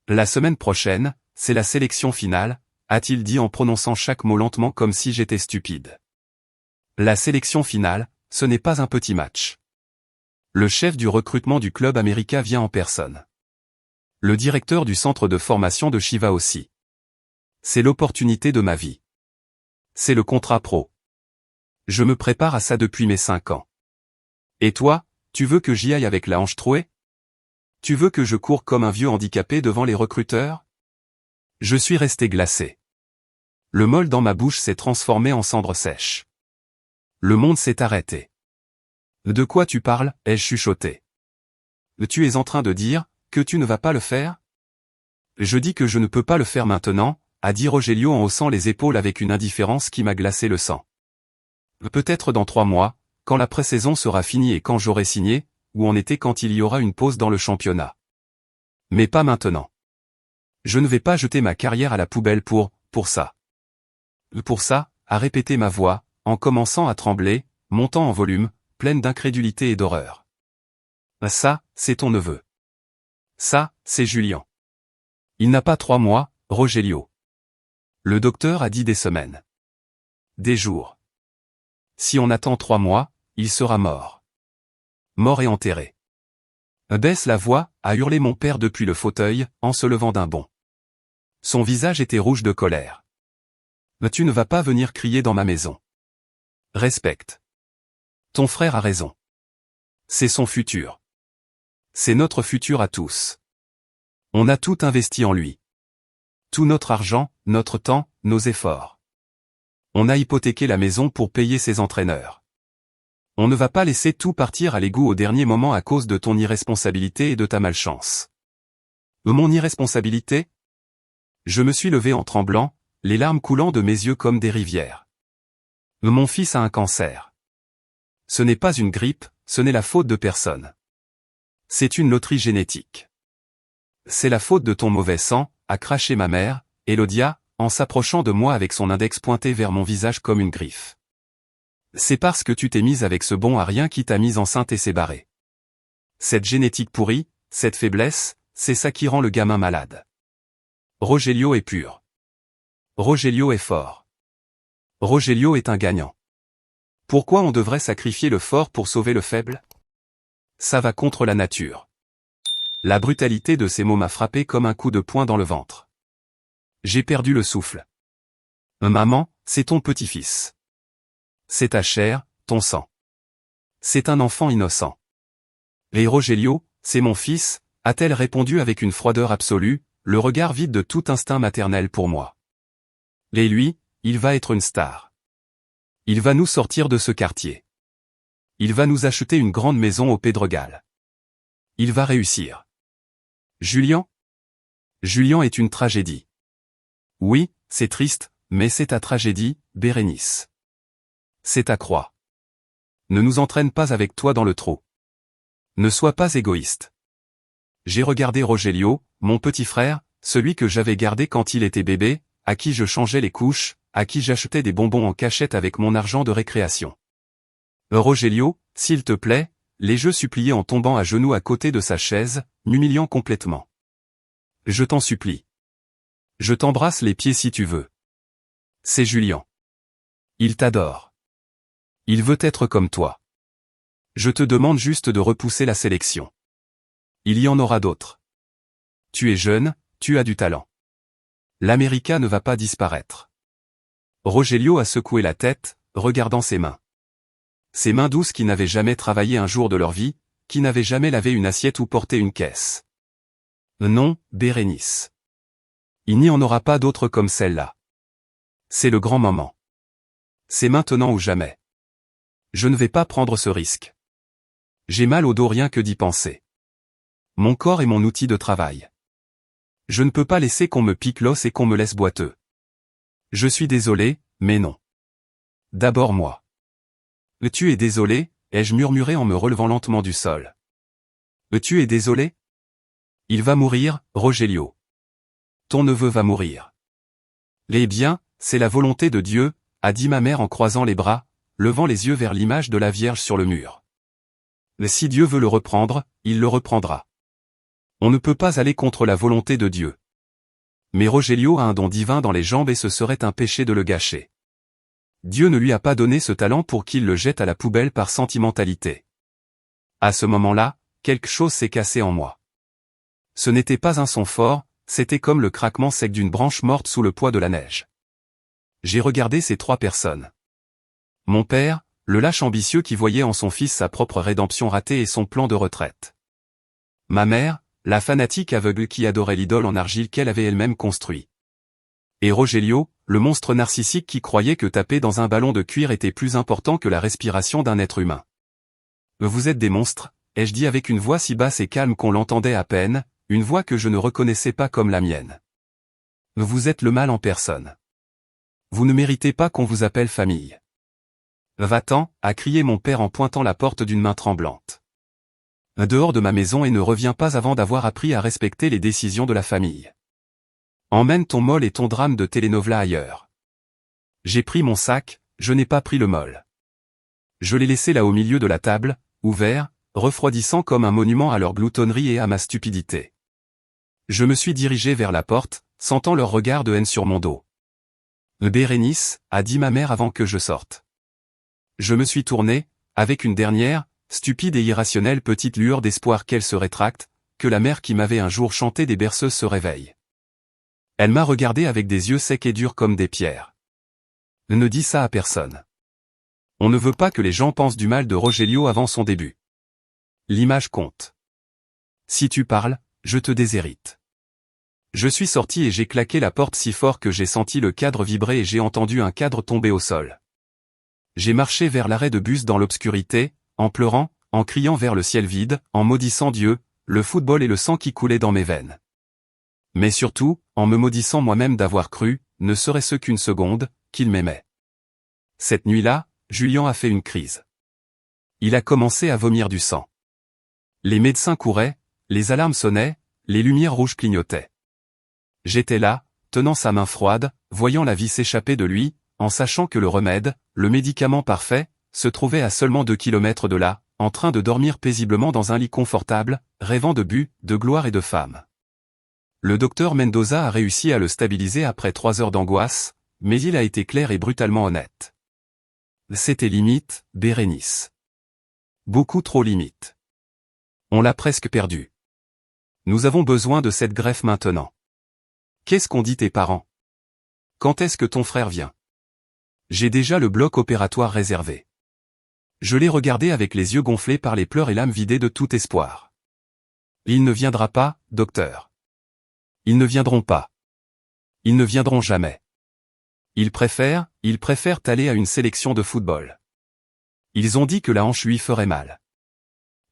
La semaine prochaine, c'est la sélection finale, a-t-il dit en prononçant chaque mot lentement comme si j'étais stupide. La sélection finale, ce n'est pas un petit match. Le chef du recrutement du Club América vient en personne. Le directeur du centre de formation de Chiva aussi. C'est l'opportunité de ma vie. C'est le contrat pro. Je me prépare à ça depuis mes 5 ans. Et toi, tu veux que j'y aille avec la hanche trouée? Tu veux que je cours comme un vieux handicapé devant les recruteurs? Je suis resté glacé. Le molle dans ma bouche s'est transformé en cendre sèche. Le monde s'est arrêté. De quoi tu parles, ai-je chuchoté. Tu es en train de dire que tu ne vas pas le faire? Je dis que je ne peux pas le faire maintenant, a dit Rogelio en haussant les épaules avec une indifférence qui m'a glacé le sang. Peut-être dans 3 mois, quand la pré-saison sera finie et quand j'aurai signé, ou en été quand il y aura une pause dans le championnat. Mais pas maintenant. Je ne vais pas jeter ma carrière à la poubelle pour ça. Pour ça, a répété ma voix, en commençant à trembler, montant en volume, pleine d'incrédulité et d'horreur. Ça, c'est ton neveu. Ça, c'est Julien. Il n'a pas 3 mois, Rogelio. Le docteur a dit des semaines. Des jours. Si on attend 3 mois, il sera mort. Mort et enterré. Baisse la voix, a hurlé mon père depuis le fauteuil, en se levant d'un bond. Son visage était rouge de colère. Tu ne vas pas venir crier dans ma maison. Respecte. Ton frère a raison. C'est son futur. C'est notre futur à tous. On a tout investi en lui. Tout notre argent, notre temps, nos efforts. On a hypothéqué la maison pour payer ses entraîneurs. On ne va pas laisser tout partir à l'égout au dernier moment à cause de ton irresponsabilité et de ta malchance. Mon irresponsabilité? Je me suis levé en tremblant, les larmes coulant de mes yeux comme des rivières. Mon fils a un cancer. Ce n'est pas une grippe, ce n'est la faute de personne. C'est une loterie génétique. C'est la faute de ton mauvais sang, a craché ma mère, Elodia, en s'approchant de moi avec son index pointé vers mon visage comme une griffe. C'est parce que tu t'es mise avec ce bon à rien qui t'a mise enceinte et s'est barré. Cette génétique pourrie, cette faiblesse, c'est ça qui rend le gamin malade. Rogelio est pur. Rogelio est fort. Rogelio est un gagnant. Pourquoi on devrait sacrifier le fort pour sauver le faible? Ça va contre la nature. La brutalité de ces mots m'a frappé comme un coup de poing dans le ventre. J'ai perdu le souffle. Maman, c'est ton petit-fils. C'est ta chair, ton sang. C'est un enfant innocent. Et Rogelio, c'est mon fils, a-t-elle répondu avec une froideur absolue, le regard vide de tout instinct maternel pour moi. Et lui, il va être une star. Il va nous sortir de ce quartier. Il va nous acheter une grande maison au Pedregal. Il va réussir. Julien? Julien est une tragédie. Oui, c'est triste, mais c'est ta tragédie, Bérénice. C'est ta croix. Ne nous entraîne pas avec toi dans le trou. Ne sois pas égoïste. J'ai regardé Rogelio, mon petit frère, celui que j'avais gardé quand il était bébé, à qui je changeais les couches, à qui j'achetais des bonbons en cachette avec mon argent de récréation. Rogelio, s'il te plaît, les je suppliai en tombant à genoux à côté de sa chaise, m'humiliant complètement. Je t'en supplie. Je t'embrasse les pieds si tu veux. C'est Julien. Il t'adore. Il veut être comme toi. Je te demande juste de repousser la sélection. Il y en aura d'autres. Tu es jeune, tu as du talent. L'América ne va pas disparaître. Rogelio a secoué la tête, regardant ses mains. Ces mains douces qui n'avaient jamais travaillé un jour de leur vie, qui n'avaient jamais lavé une assiette ou porté une caisse. Non, Bérénice. Il n'y en aura pas d'autre comme celle-là. C'est le grand moment. C'est maintenant ou jamais. Je ne vais pas prendre ce risque. J'ai mal au dos rien que d'y penser. Mon corps est mon outil de travail. Je ne peux pas laisser qu'on me pique l'os et qu'on me laisse boiteux. Je suis désolé, mais non. D'abord moi. Tu es désolé, ai-je murmuré en me relevant lentement du sol. Tu es désolé? Il va mourir, Rogelio. Ton neveu va mourir. Eh bien, c'est la volonté de Dieu, a dit ma mère en croisant les bras, levant les yeux vers l'image de la Vierge sur le mur. Mais si Dieu veut le reprendre, il le reprendra. On ne peut pas aller contre la volonté de Dieu. Mais Rogelio a un don divin dans les jambes et ce serait un péché de le gâcher. Dieu ne lui a pas donné ce talent pour qu'il le jette à la poubelle par sentimentalité. À ce moment-là, quelque chose s'est cassé en moi. Ce n'était pas un son fort, c'était comme le craquement sec d'une branche morte sous le poids de la neige. J'ai regardé ces trois personnes. Mon père, le lâche ambitieux qui voyait en son fils sa propre rédemption ratée et son plan de retraite. Ma mère, la fanatique aveugle qui adorait l'idole en argile qu'elle avait elle-même construit. Et Rogelio, le monstre narcissique qui croyait que taper dans un ballon de cuir était plus important que la respiration d'un être humain. Vous êtes des monstres, ai-je dit avec une voix si basse et calme qu'on l'entendait à peine, une voix que je ne reconnaissais pas comme la mienne. Vous êtes le mal en personne. Vous ne méritez pas qu'on vous appelle famille. Va-t'en, a crié mon père en pointant la porte d'une main tremblante. Dehors de ma maison et ne reviens pas avant d'avoir appris à respecter les décisions de la famille. Emmène ton molle et ton drame de telenovela ailleurs. J'ai pris mon sac, je n'ai pas pris le molle. Je l'ai laissé là au milieu de la table, ouvert, refroidissant comme un monument à leur gloutonnerie et à ma stupidité. Je me suis dirigé vers la porte, sentant leur regard de haine sur mon dos. Bérénice, a dit ma mère avant que je sorte. Je me suis tourné, avec une dernière, stupide et irrationnelle petite lueur d'espoir qu'elle se rétracte, que la mère qui m'avait un jour chanté des berceuses se réveille. Elle m'a regardé avec des yeux secs et durs comme des pierres. Ne dis ça à personne. On ne veut pas que les gens pensent du mal de Rogelio avant son début. L'image compte. Si tu parles, je te déshérite. Je suis sorti et j'ai claqué la porte si fort que j'ai senti le cadre vibrer et j'ai entendu un cadre tomber au sol. J'ai marché vers l'arrêt de bus dans l'obscurité, en pleurant, en criant vers le ciel vide, en maudissant Dieu, le football et le sang qui coulait dans mes veines. Mais surtout, en me maudissant moi-même d'avoir cru, ne serait-ce qu'une seconde, qu'il m'aimait. Cette nuit-là, Julien a fait une crise. Il a commencé à vomir du sang. Les médecins couraient, les alarmes sonnaient, les lumières rouges clignotaient. J'étais là, tenant sa main froide, voyant la vie s'échapper de lui, en sachant que le remède, le médicament parfait, se trouvait à seulement 2 kilomètres de là, en train de dormir paisiblement dans un lit confortable, rêvant de but, de gloire et de femme. Le docteur Mendoza a réussi à le stabiliser après 3 heures d'angoisse, mais il a été clair et brutalement honnête. C'était limite, Bérénice. Beaucoup trop limite. On l'a presque perdu. Nous avons besoin de cette greffe maintenant. Qu'est-ce qu'ont dit tes parents? Quand est-ce que ton frère vient? J'ai déjà le bloc opératoire réservé. Je l'ai regardé avec les yeux gonflés par les pleurs et l'âme vidée de tout espoir. Il ne viendra pas, docteur. Ils ne viendront pas. Ils ne viendront jamais. Ils préfèrent aller à une sélection de football. Ils ont dit que la hanche lui ferait mal.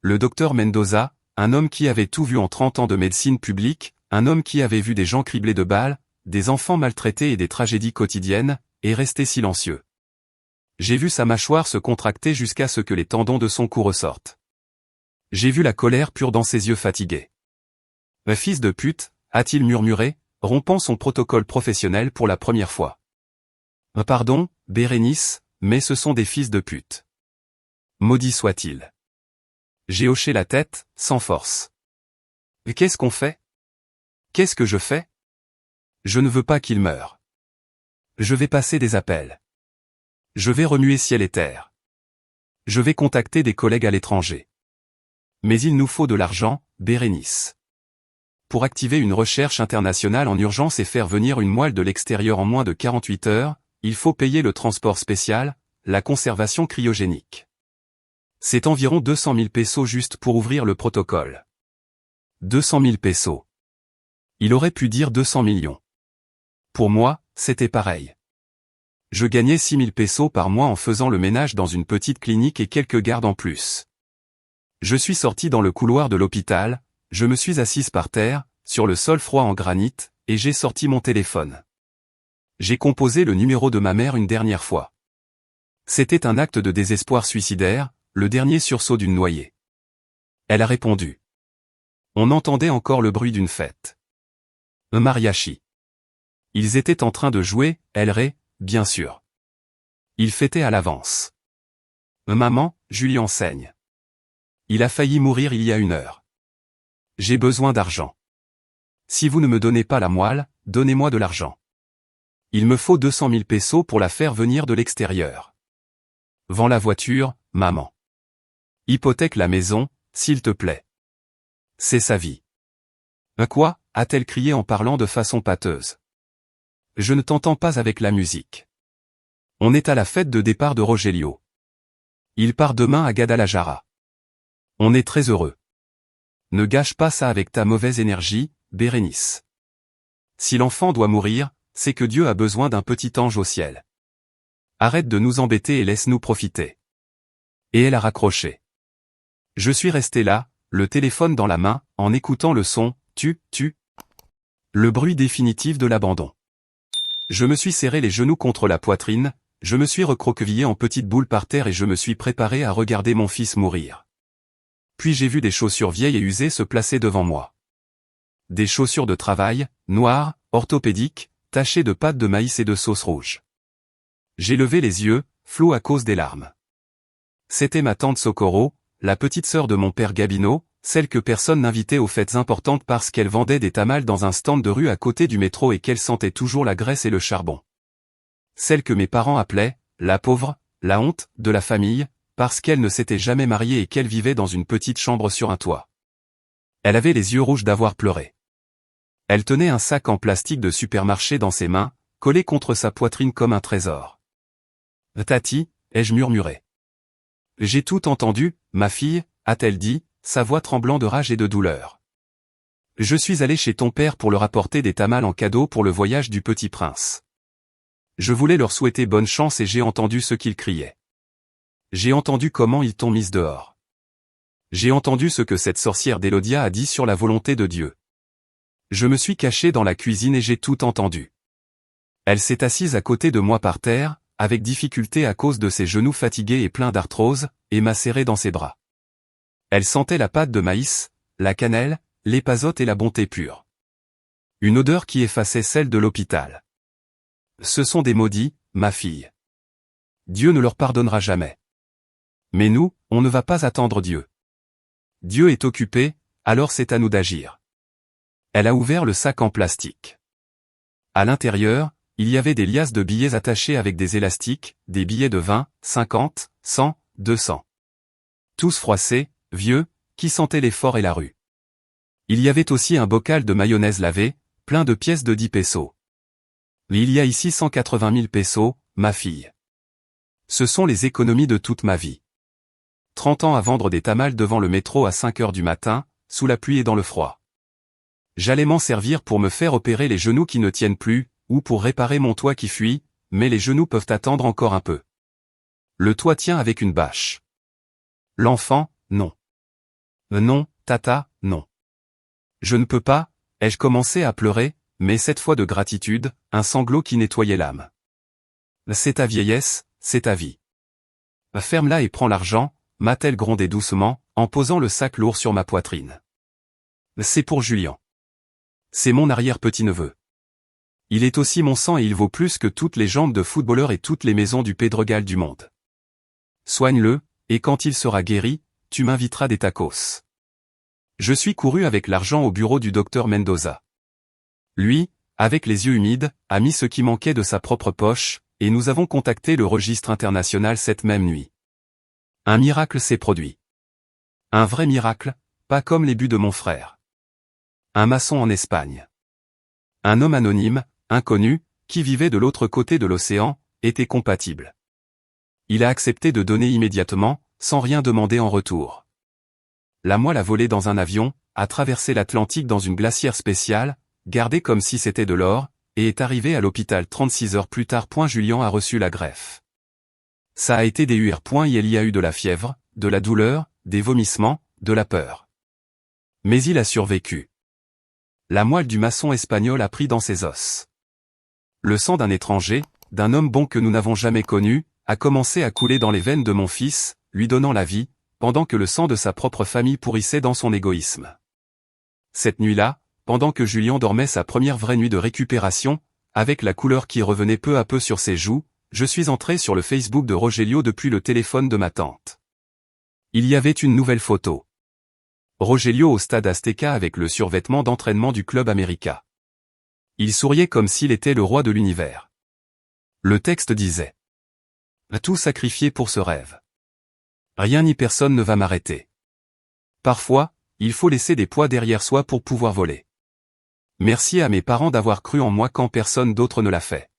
Le docteur Mendoza, un homme qui avait tout vu en 30 ans de médecine publique, un homme qui avait vu des gens criblés de balles, des enfants maltraités et des tragédies quotidiennes, est resté silencieux. J'ai vu sa mâchoire se contracter jusqu'à ce que les tendons de son cou ressortent. J'ai vu la colère pure dans ses yeux fatigués. « Fils de pute », a-t-il murmuré, rompant son protocole professionnel pour la première fois. « Pardon, Bérénice, mais ce sont des fils de pute. » Maudit soit-il. J'ai hoché la tête, sans force. « Qu'est-ce qu'on fait? Qu'est-ce que je fais? Je ne veux pas qu'il meure. Je vais passer des appels. Je vais remuer ciel et terre. Je vais contacter des collègues à l'étranger. Mais il nous faut de l'argent, Bérénice. Pour activer une recherche internationale en urgence et faire venir une moelle de l'extérieur en moins de 48 heures, il faut payer le transport spécial, la conservation cryogénique. C'est environ 200 000 pesos juste pour ouvrir le protocole. 200 000 pesos. Il aurait pu dire 200 millions. Pour moi, c'était pareil. Je gagnais 6 000 pesos par mois en faisant le ménage dans une petite clinique et quelques gardes en plus. Je suis sorti dans le couloir de l'hôpital, je me suis assise par terre, sur le sol froid en granit, et j'ai sorti mon téléphone. J'ai composé le numéro de ma mère une dernière fois. C'était un acte de désespoir suicidaire, le dernier sursaut d'une noyée. Elle a répondu. On entendait encore le bruit d'une fête. Un mariachi. Ils étaient en train de jouer, El Rey, bien sûr. Ils fêtaient à l'avance. Maman, Julie enseigne. Il a failli mourir il y a 1 heure. J'ai besoin d'argent. Si vous ne me donnez pas la moelle, donnez-moi de l'argent. Il me faut 200 000 pesos pour la faire venir de l'extérieur. Vends la voiture, maman. Hypothèque la maison, s'il te plaît. C'est sa vie. Quoi, a-t-elle crié en parlant de façon pâteuse. Je ne t'entends pas avec la musique. On est à la fête de départ de Rogelio. Il part demain à Guadalajara. On est très heureux. Ne gâche pas ça avec ta mauvaise énergie, Bérénice. Si l'enfant doit mourir, c'est que Dieu a besoin d'un petit ange au ciel. Arrête de nous embêter et laisse-nous profiter. Et elle a raccroché. Je suis resté là, le téléphone dans la main, en écoutant le son, le bruit définitif de l'abandon. Je me suis serré les genoux contre la poitrine, je me suis recroquevillé en petite boule par terre et je me suis préparé à regarder mon fils mourir. Puis j'ai vu des chaussures vieilles et usées se placer devant moi. Des chaussures de travail, noires, orthopédiques, tachées de pâte de maïs et de sauce rouge. J'ai levé les yeux, flous à cause des larmes. C'était ma tante Socorro, la petite sœur de mon père Gabino, celle que personne n'invitait aux fêtes importantes parce qu'elle vendait des tamales dans un stand de rue à côté du métro et qu'elle sentait toujours la graisse et le charbon. Celle que mes parents appelaient, la pauvre, la honte, de la famille, parce qu'elle ne s'était jamais mariée et qu'elle vivait dans une petite chambre sur un toit. Elle avait les yeux rouges d'avoir pleuré. Elle tenait un sac en plastique de supermarché dans ses mains, collé contre sa poitrine comme un trésor. « Tati » ai-je murmuré. « J'ai tout entendu, ma fille » a-t-elle dit, sa voix tremblant de rage et de douleur. « Je suis allé chez ton père pour leur apporter des tamales en cadeau pour le voyage du petit prince. Je voulais leur souhaiter bonne chance et j'ai entendu ce qu'ils criaient. J'ai entendu comment ils t'ont mise dehors. J'ai entendu ce que cette sorcière d'Elodia a dit sur la volonté de Dieu. Je me suis caché dans la cuisine et j'ai tout entendu. Elle s'est assise à côté de moi par terre, avec difficulté à cause de ses genoux fatigués et pleins d'arthrose, et m'a serré dans ses bras. Elle sentait la pâte de maïs, la cannelle, l'épazote et la bonté pure. Une odeur qui effaçait celle de l'hôpital. Ce sont des maudits, ma fille. Dieu ne leur pardonnera jamais. Mais nous, on ne va pas attendre Dieu. Dieu est occupé, alors c'est à nous d'agir. Elle a ouvert le sac en plastique. À l'intérieur, il y avait des liasses de billets attachés avec des élastiques, des billets de 20, 50, 100, 200. Tous froissés, vieux, qui sentaient l'effort et la rue. Il y avait aussi un bocal de mayonnaise lavée, plein de pièces de 10 pesos. Il y a ici 180 000 pesos, ma fille. Ce sont les économies de toute ma vie. 30 ans à vendre des tamales devant le métro à 5 heures du matin, sous la pluie et dans le froid. J'allais m'en servir pour me faire opérer les genoux qui ne tiennent plus, ou pour réparer mon toit qui fuit, mais les genoux peuvent attendre encore un peu. Le toit tient avec une bâche. L'enfant, non. Non, tata, non. Je ne peux pas, ai-je commencé à pleurer, mais cette fois de gratitude, un sanglot qui nettoyait l'âme. C'est ta vieillesse, c'est ta vie. Ferme-la et prends l'argent, m'a-t-elle grondé doucement, en posant le sac lourd sur ma poitrine. C'est pour Julien. C'est mon arrière-petit-neveu. Il est aussi mon sang et il vaut plus que toutes les jambes de footballeurs et toutes les maisons du Pedregal du monde. Soigne-le, et quand il sera guéri, tu m'inviteras des tacos. Je suis couru avec l'argent au bureau du docteur Mendoza. Lui, avec les yeux humides, a mis ce qui manquait de sa propre poche, et nous avons contacté le registre international cette même nuit. Un miracle s'est produit. Un vrai miracle, pas comme les buts de mon frère. Un maçon en Espagne. Un homme anonyme, inconnu, qui vivait de l'autre côté de l'océan, était compatible. Il a accepté de donner immédiatement, sans rien demander en retour. La moelle a volé dans un avion, a traversé l'Atlantique dans une glacière spéciale, gardée comme si c'était de l'or, et est arrivée à l'hôpital 36 heures plus tard. Julian a reçu la greffe. Ça a été des UR. Il y a eu de la fièvre, de la douleur, des vomissements, de la peur. Mais il a survécu. La moelle du maçon espagnol a pris dans ses os. Le sang d'un étranger, d'un homme bon que nous n'avons jamais connu, a commencé à couler dans les veines de mon fils, lui donnant la vie, pendant que le sang de sa propre famille pourrissait dans son égoïsme. Cette nuit-là, pendant que Julian dormait sa première vraie nuit de récupération, avec la couleur qui revenait peu à peu sur ses joues, je suis entré sur le Facebook de Rogelio depuis le téléphone de ma tante. Il y avait une nouvelle photo. Rogelio au stade Azteca avec le survêtement d'entraînement du Club América. Il souriait comme s'il était le roi de l'univers. Le texte disait « Tout sacrifié pour ce rêve. Rien ni personne ne va m'arrêter. Parfois, il faut laisser des poids derrière soi pour pouvoir voler. Merci à mes parents d'avoir cru en moi quand personne d'autre ne l'a fait.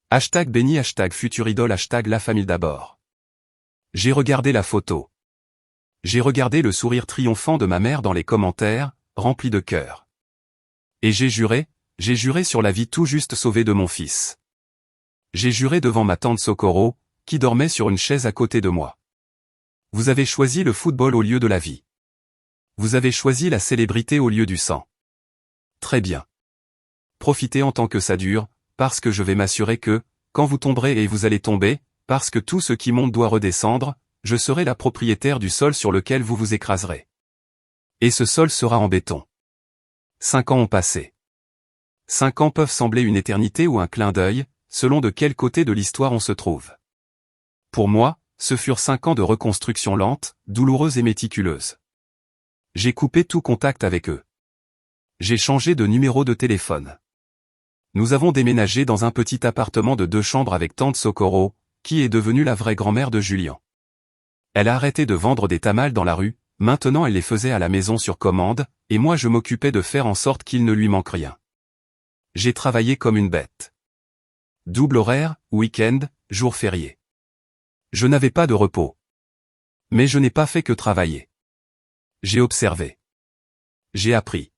Hashtag béni, hashtag futur idole, hashtag la famille d'abord. J'ai regardé la photo. J'ai regardé le sourire triomphant de ma mère dans les commentaires, rempli de cœur. Et j'ai juré sur la vie tout juste sauvée de mon fils. J'ai juré devant ma tante Socorro, qui dormait sur une chaise à côté de moi. Vous avez choisi le football au lieu de la vie. Vous avez choisi la célébrité au lieu du sang. Très bien. Profitez en tant que ça dure, parce que je vais m'assurer que, quand vous tomberez et vous allez tomber, parce que tout ce qui monte doit redescendre, je serai la propriétaire du sol sur lequel vous vous écraserez. Et ce sol sera en béton. 5 ans ont passé. 5 ans peuvent sembler une éternité ou un clin d'œil, selon de quel côté de l'histoire on se trouve. Pour moi, ce furent 5 ans de reconstruction lente, douloureuse et méticuleuse. J'ai coupé tout contact avec eux. J'ai changé de numéro de téléphone. Nous avons déménagé dans un petit appartement de 2 chambres avec tante Socorro, qui est devenue la vraie grand-mère de Julian. Elle a arrêté de vendre des tamales dans la rue, maintenant elle les faisait à la maison sur commande, et moi je m'occupais de faire en sorte qu'il ne lui manque rien. J'ai travaillé comme une bête. Double horaire, week-end, jour férié. Je n'avais pas de repos. Mais je n'ai pas fait que travailler. J'ai observé. J'ai appris.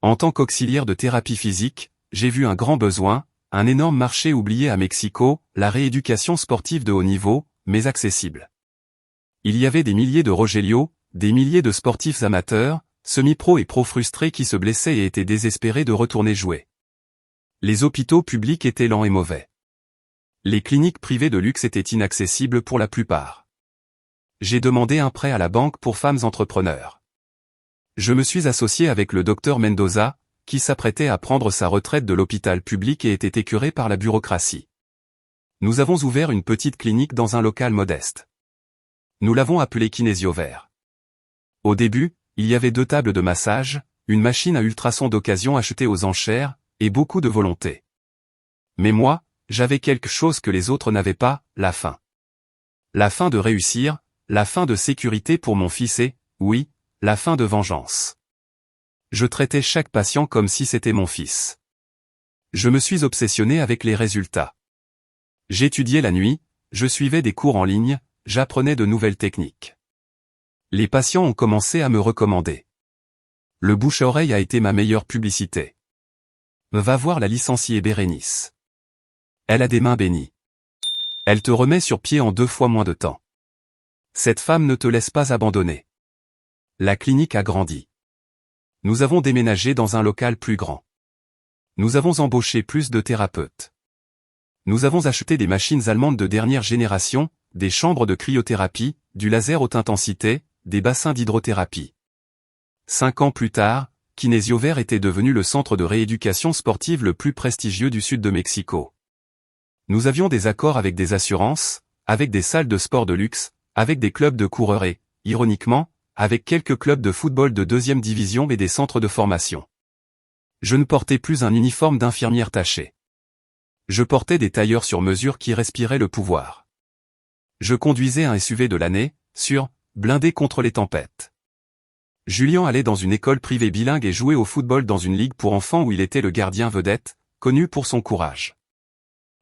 En tant qu'auxiliaire de thérapie physique, j'ai vu un grand besoin, un énorme marché oublié à Mexico, la rééducation sportive de haut niveau, mais accessible. Il y avait des milliers de Rogelio, des milliers de sportifs amateurs, semi-pro et pro frustrés qui se blessaient et étaient désespérés de retourner jouer. Les hôpitaux publics étaient lents et mauvais. Les cliniques privées de luxe étaient inaccessibles pour la plupart. J'ai demandé un prêt à la banque pour femmes entrepreneurs. Je me suis associé avec le docteur Mendoza, qui s'apprêtait à prendre sa retraite de l'hôpital public et était écœuré par la bureaucratie. Nous avons ouvert une petite clinique dans un local modeste. Nous l'avons appelé Kinésiovert. Au début, il y avait 2 tables de massage, une machine à ultrasons d'occasion achetée aux enchères, et beaucoup de volonté. Mais moi, j'avais quelque chose que les autres n'avaient pas, la faim. La faim de réussir, la faim de sécurité pour mon fils et, oui, la faim de vengeance. Je traitais chaque patient comme si c'était mon fils. Je me suis obsessionné avec les résultats. J'étudiais la nuit, je suivais des cours en ligne, j'apprenais de nouvelles techniques. Les patients ont commencé à me recommander. Le bouche-à-oreille a été ma meilleure publicité. Va voir la licenciée Bérénice. Elle a des mains bénies. Elle te remet sur pied en 2 fois moins de temps. Cette femme ne te laisse pas abandonner. La clinique a grandi. Nous avons déménagé dans un local plus grand. Nous avons embauché plus de thérapeutes. Nous avons acheté des machines allemandes de dernière génération, des chambres de cryothérapie, du laser haute intensité, des bassins d'hydrothérapie. 5 ans plus tard, Kinésiovert était devenu le centre de rééducation sportive le plus prestigieux du sud de Mexico. Nous avions des accords avec des assurances, avec des salles de sport de luxe, avec des clubs de coureurs et, ironiquement, avec quelques clubs de football de 2e division et des centres de formation. Je ne portais plus un uniforme d'infirmière taché. Je portais des tailleurs sur mesure qui respiraient le pouvoir. Je conduisais un SUV de l'année, blindé contre les tempêtes. Julian allait dans une école privée bilingue et jouait au football dans une ligue pour enfants où il était le gardien vedette, connu pour son courage.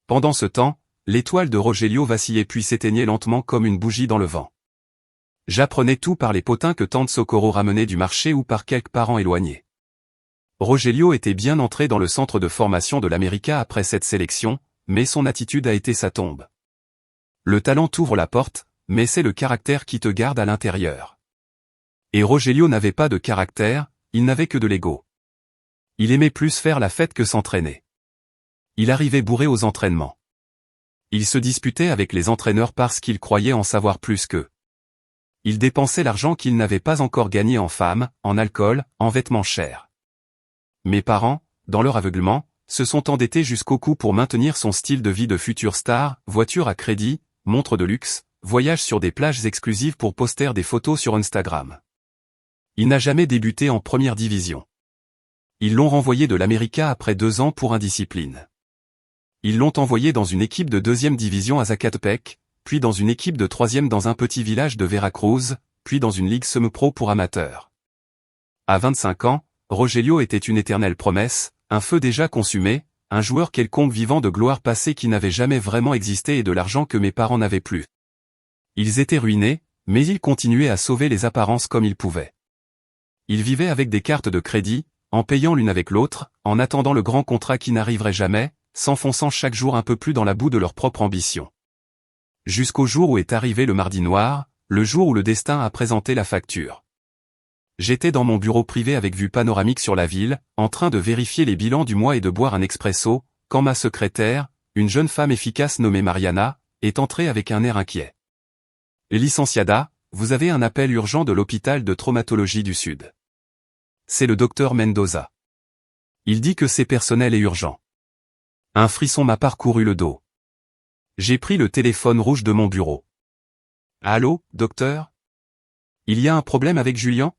Pendant ce temps, l'étoile de Rogelio vacillait puis s'éteignait lentement comme une bougie dans le vent. J'apprenais tout par les potins que tante Socorro ramenait du marché ou par quelques parents éloignés. Rogelio était bien entré dans le centre de formation de l'América après cette sélection, mais son attitude a été sa tombe. Le talent t'ouvre la porte, mais c'est le caractère qui te garde à l'intérieur. Et Rogelio n'avait pas de caractère, il n'avait que de l'ego. Il aimait plus faire la fête que s'entraîner. Il arrivait bourré aux entraînements. Il se disputait avec les entraîneurs parce qu'il croyait en savoir plus qu'eux. Il dépensait l'argent qu'il n'avait pas encore gagné en femmes, en alcool, en vêtements chers. Mes parents, dans leur aveuglement, se sont endettés jusqu'au cou pour maintenir son style de vie de future star, voiture à crédit, montre de luxe, voyage sur des plages exclusives pour poster des photos sur Instagram. Il n'a jamais débuté en première division. Ils l'ont renvoyé de l'América après 2 ans pour indiscipline. Ils l'ont envoyé dans une équipe de 2e division à Zacatepec, puis dans une équipe de 3e dans un petit village de Veracruz, puis dans une ligue semi-pro pour amateurs. À 25 ans, Rogelio était une éternelle promesse, un feu déjà consumé, un joueur quelconque vivant de gloire passée qui n'avait jamais vraiment existé et de l'argent que mes parents n'avaient plus. Ils étaient ruinés, mais ils continuaient à sauver les apparences comme ils pouvaient. Ils vivaient avec des cartes de crédit, en payant l'une avec l'autre, en attendant le grand contrat qui n'arriverait jamais, s'enfonçant chaque jour un peu plus dans la boue de leur propre ambition. Jusqu'au jour où est arrivé le mardi noir, le jour où le destin a présenté la facture. J'étais dans mon bureau privé avec vue panoramique sur la ville, en train de vérifier les bilans du mois et de boire un expresso, quand ma secrétaire, une jeune femme efficace nommée Mariana, est entrée avec un air inquiet. « Licenciada, vous avez un appel urgent de l'hôpital de traumatologie du Sud. C'est le docteur Mendoza. Il dit que c'est personnel et urgent. » Un frisson m'a parcouru le dos. J'ai pris le téléphone rouge de mon bureau. « Allô, docteur ? Il y a un problème avec Julien ? »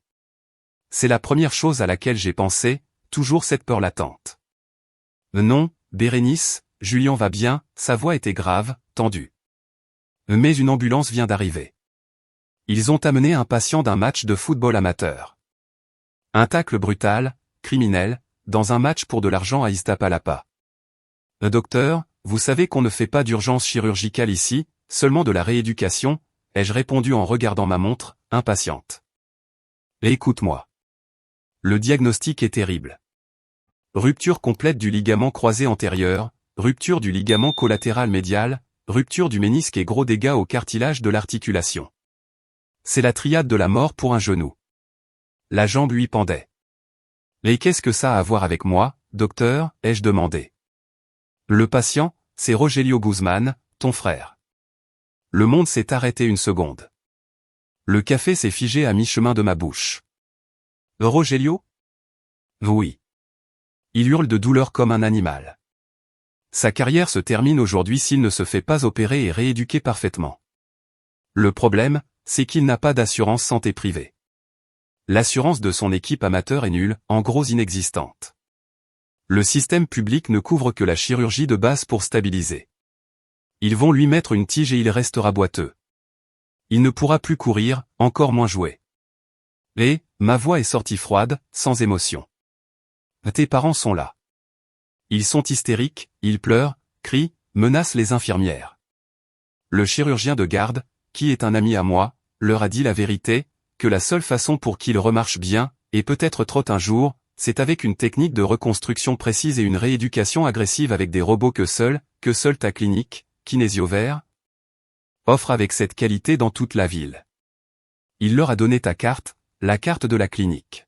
C'est la première chose à laquelle j'ai pensé, toujours cette peur latente. « Non, Bérénice, Julien va bien », sa voix était grave, tendue. Mais une ambulance vient d'arriver. Ils ont amené un patient d'un match de football amateur. Un tacle brutal, criminel, dans un match pour de l'argent à Iztapalapa. « Docteur, vous savez qu'on ne fait pas d'urgence chirurgicale ici, seulement de la rééducation », ai-je répondu en regardant ma montre, impatiente. « Écoute-moi. Le diagnostic est terrible. Rupture complète du ligament croisé antérieur, rupture du ligament collatéral médial, rupture du ménisque et gros dégâts au cartilage de l'articulation. C'est la triade de la mort pour un genou. » La jambe lui pendait. « Et qu'est-ce que ça a à voir avec moi, docteur ?» ai-je demandé. Le patient, c'est Rogelio Guzman, ton frère. Le monde s'est arrêté une seconde. Le café s'est figé à mi-chemin de ma bouche. Rogelio ? Oui. Il hurle de douleur comme un animal. Sa carrière se termine aujourd'hui s'il ne se fait pas opérer et rééduquer parfaitement. Le problème, c'est qu'il n'a pas d'assurance santé privée. L'assurance de son équipe amateur est nulle, en gros inexistante. Le système public ne couvre que la chirurgie de base pour stabiliser. Ils vont lui mettre une tige et il restera boiteux. Il ne pourra plus courir, encore moins jouer. Et, ma voix est sortie froide, sans émotion. Tes parents sont là. Ils sont hystériques, ils pleurent, crient, menacent les infirmières. Le chirurgien de garde, qui est un ami à moi, leur a dit la vérité, que la seule façon pour qu'ils remarchent bien, et peut-être trottent un jour, c'est avec une technique de reconstruction précise et une rééducation agressive avec des robots que seule ta clinique, Kinésiovert, offre avec cette qualité dans toute la ville. Il leur a donné ta carte, la carte de la clinique.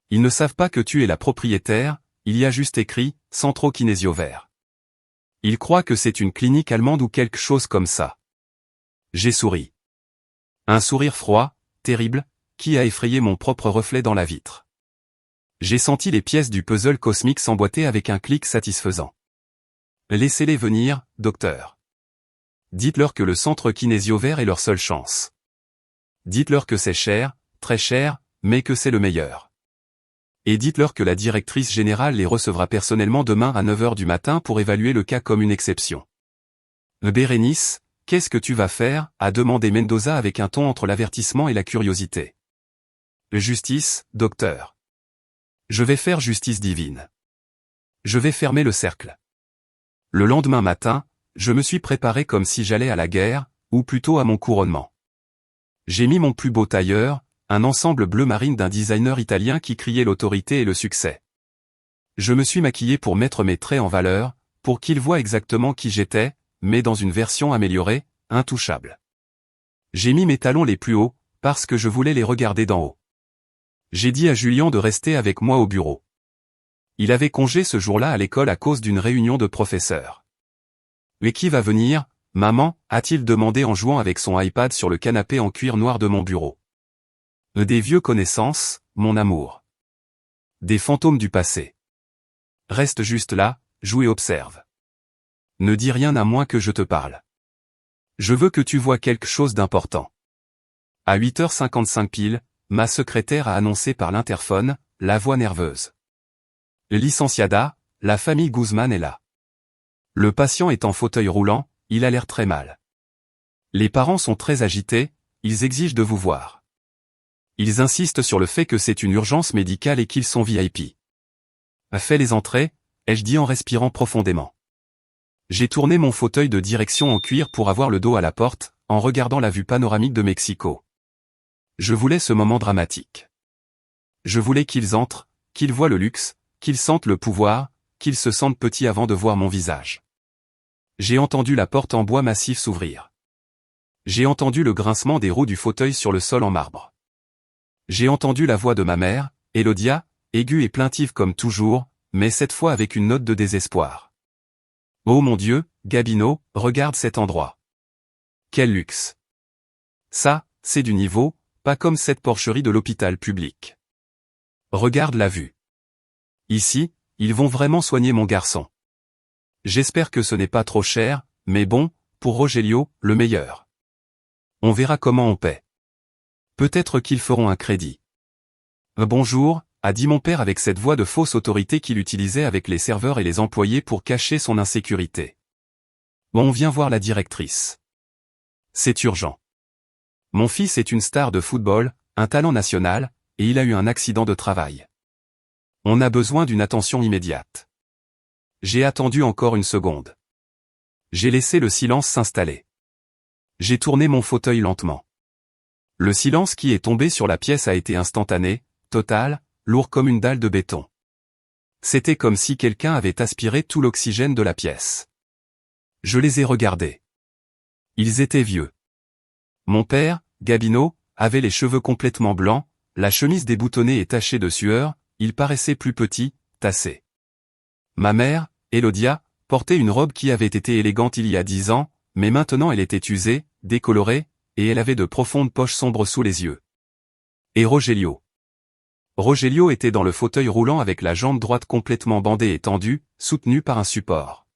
Ils ne savent pas que tu es la propriétaire, il y a juste écrit « Centro Kinésiovert ». Ils croient que c'est une clinique allemande ou quelque chose comme ça. J'ai souri. Un sourire froid, terrible, qui a effrayé mon propre reflet dans la vitre. J'ai senti les pièces du puzzle cosmique s'emboîter avec un clic satisfaisant. Laissez-les venir, docteur. Dites-leur que le centre Kinésiovert est leur seule chance. Dites-leur que c'est cher, très cher, mais que c'est le meilleur. Et dites-leur que la directrice générale les recevra personnellement demain à 9 h du matin pour évaluer le cas comme une exception. Bérénice, qu'est-ce que tu vas faire ? A demandé Mendoza avec un ton entre l'avertissement et la curiosité. Justice, docteur. Je vais faire justice divine. Je vais fermer le cercle. Le lendemain matin, je me suis préparé comme si j'allais à la guerre, ou plutôt à mon couronnement. J'ai mis mon plus beau tailleur, un ensemble bleu marine d'un designer italien qui criait l'autorité et le succès. Je me suis maquillé pour mettre mes traits en valeur, pour qu'il voie exactement qui j'étais, mais dans une version améliorée, intouchable. J'ai mis mes talons les plus hauts, parce que je voulais les regarder d'en haut. J'ai dit à Julien de rester avec moi au bureau. Il avait congé ce jour-là à l'école à cause d'une réunion de professeurs. « Mais qui va venir, maman ?» a-t-il demandé en jouant avec son iPad sur le canapé en cuir noir de mon bureau. « Des vieux connaissances, mon amour. Des fantômes du passé. Reste juste là, joue et observe. Ne dis rien à moins que je te parle. Je veux que tu vois quelque chose d'important. » À 8h55 pile, ma secrétaire a annoncé par l'interphone, la voix nerveuse. Licenciada, la famille Guzman est là. Le patient est en fauteuil roulant, il a l'air très mal. Les parents sont très agités, ils exigent de vous voir. Ils insistent sur le fait que c'est une urgence médicale et qu'ils sont VIP. Fais les entrées, ai-je dit en respirant profondément. J'ai tourné mon fauteuil de direction en cuir pour avoir le dos à la porte, en regardant la vue panoramique de Mexico. Je voulais ce moment dramatique. Je voulais qu'ils entrent, qu'ils voient le luxe, qu'ils sentent le pouvoir, qu'ils se sentent petits avant de voir mon visage. J'ai entendu la porte en bois massif s'ouvrir. J'ai entendu le grincement des roues du fauteuil sur le sol en marbre. J'ai entendu la voix de ma mère, Elodia, aiguë et plaintive comme toujours, mais cette fois avec une note de désespoir. « Oh mon Dieu, Gabino, regarde cet endroit. Quel luxe. Ça, c'est du niveau, pas comme cette porcherie de l'hôpital public. Regarde la vue. Ici, ils vont vraiment soigner mon garçon. J'espère que ce n'est pas trop cher, mais bon, pour Rogelio, le meilleur. On verra comment on paie. Peut-être qu'ils feront un crédit. » Bonjour, a dit mon père avec cette voix de fausse autorité qu'il utilisait avec les serveurs et les employés pour cacher son insécurité. On vient voir la directrice. C'est urgent. Mon fils est une star de football, un talent national, et il a eu un accident de travail. On a besoin d'une attention immédiate. J'ai attendu encore une seconde. J'ai laissé le silence s'installer. J'ai tourné mon fauteuil lentement. Le silence qui est tombé sur la pièce a été instantané, total, lourd comme une dalle de béton. C'était comme si quelqu'un avait aspiré tout l'oxygène de la pièce. Je les ai regardés. Ils étaient vieux. Mon père, Gabino, avait les cheveux complètement blancs, la chemise déboutonnée et tachée de sueur, il paraissait plus petit, tassé. Ma mère, Elodia, portait une robe qui avait été élégante il y a 10 ans, mais maintenant elle était usée, décolorée, et elle avait de profondes poches sombres sous les yeux. Et Rogelio. Rogelio était dans le fauteuil roulant avec la jambe droite complètement bandée et tendue, soutenue par un support.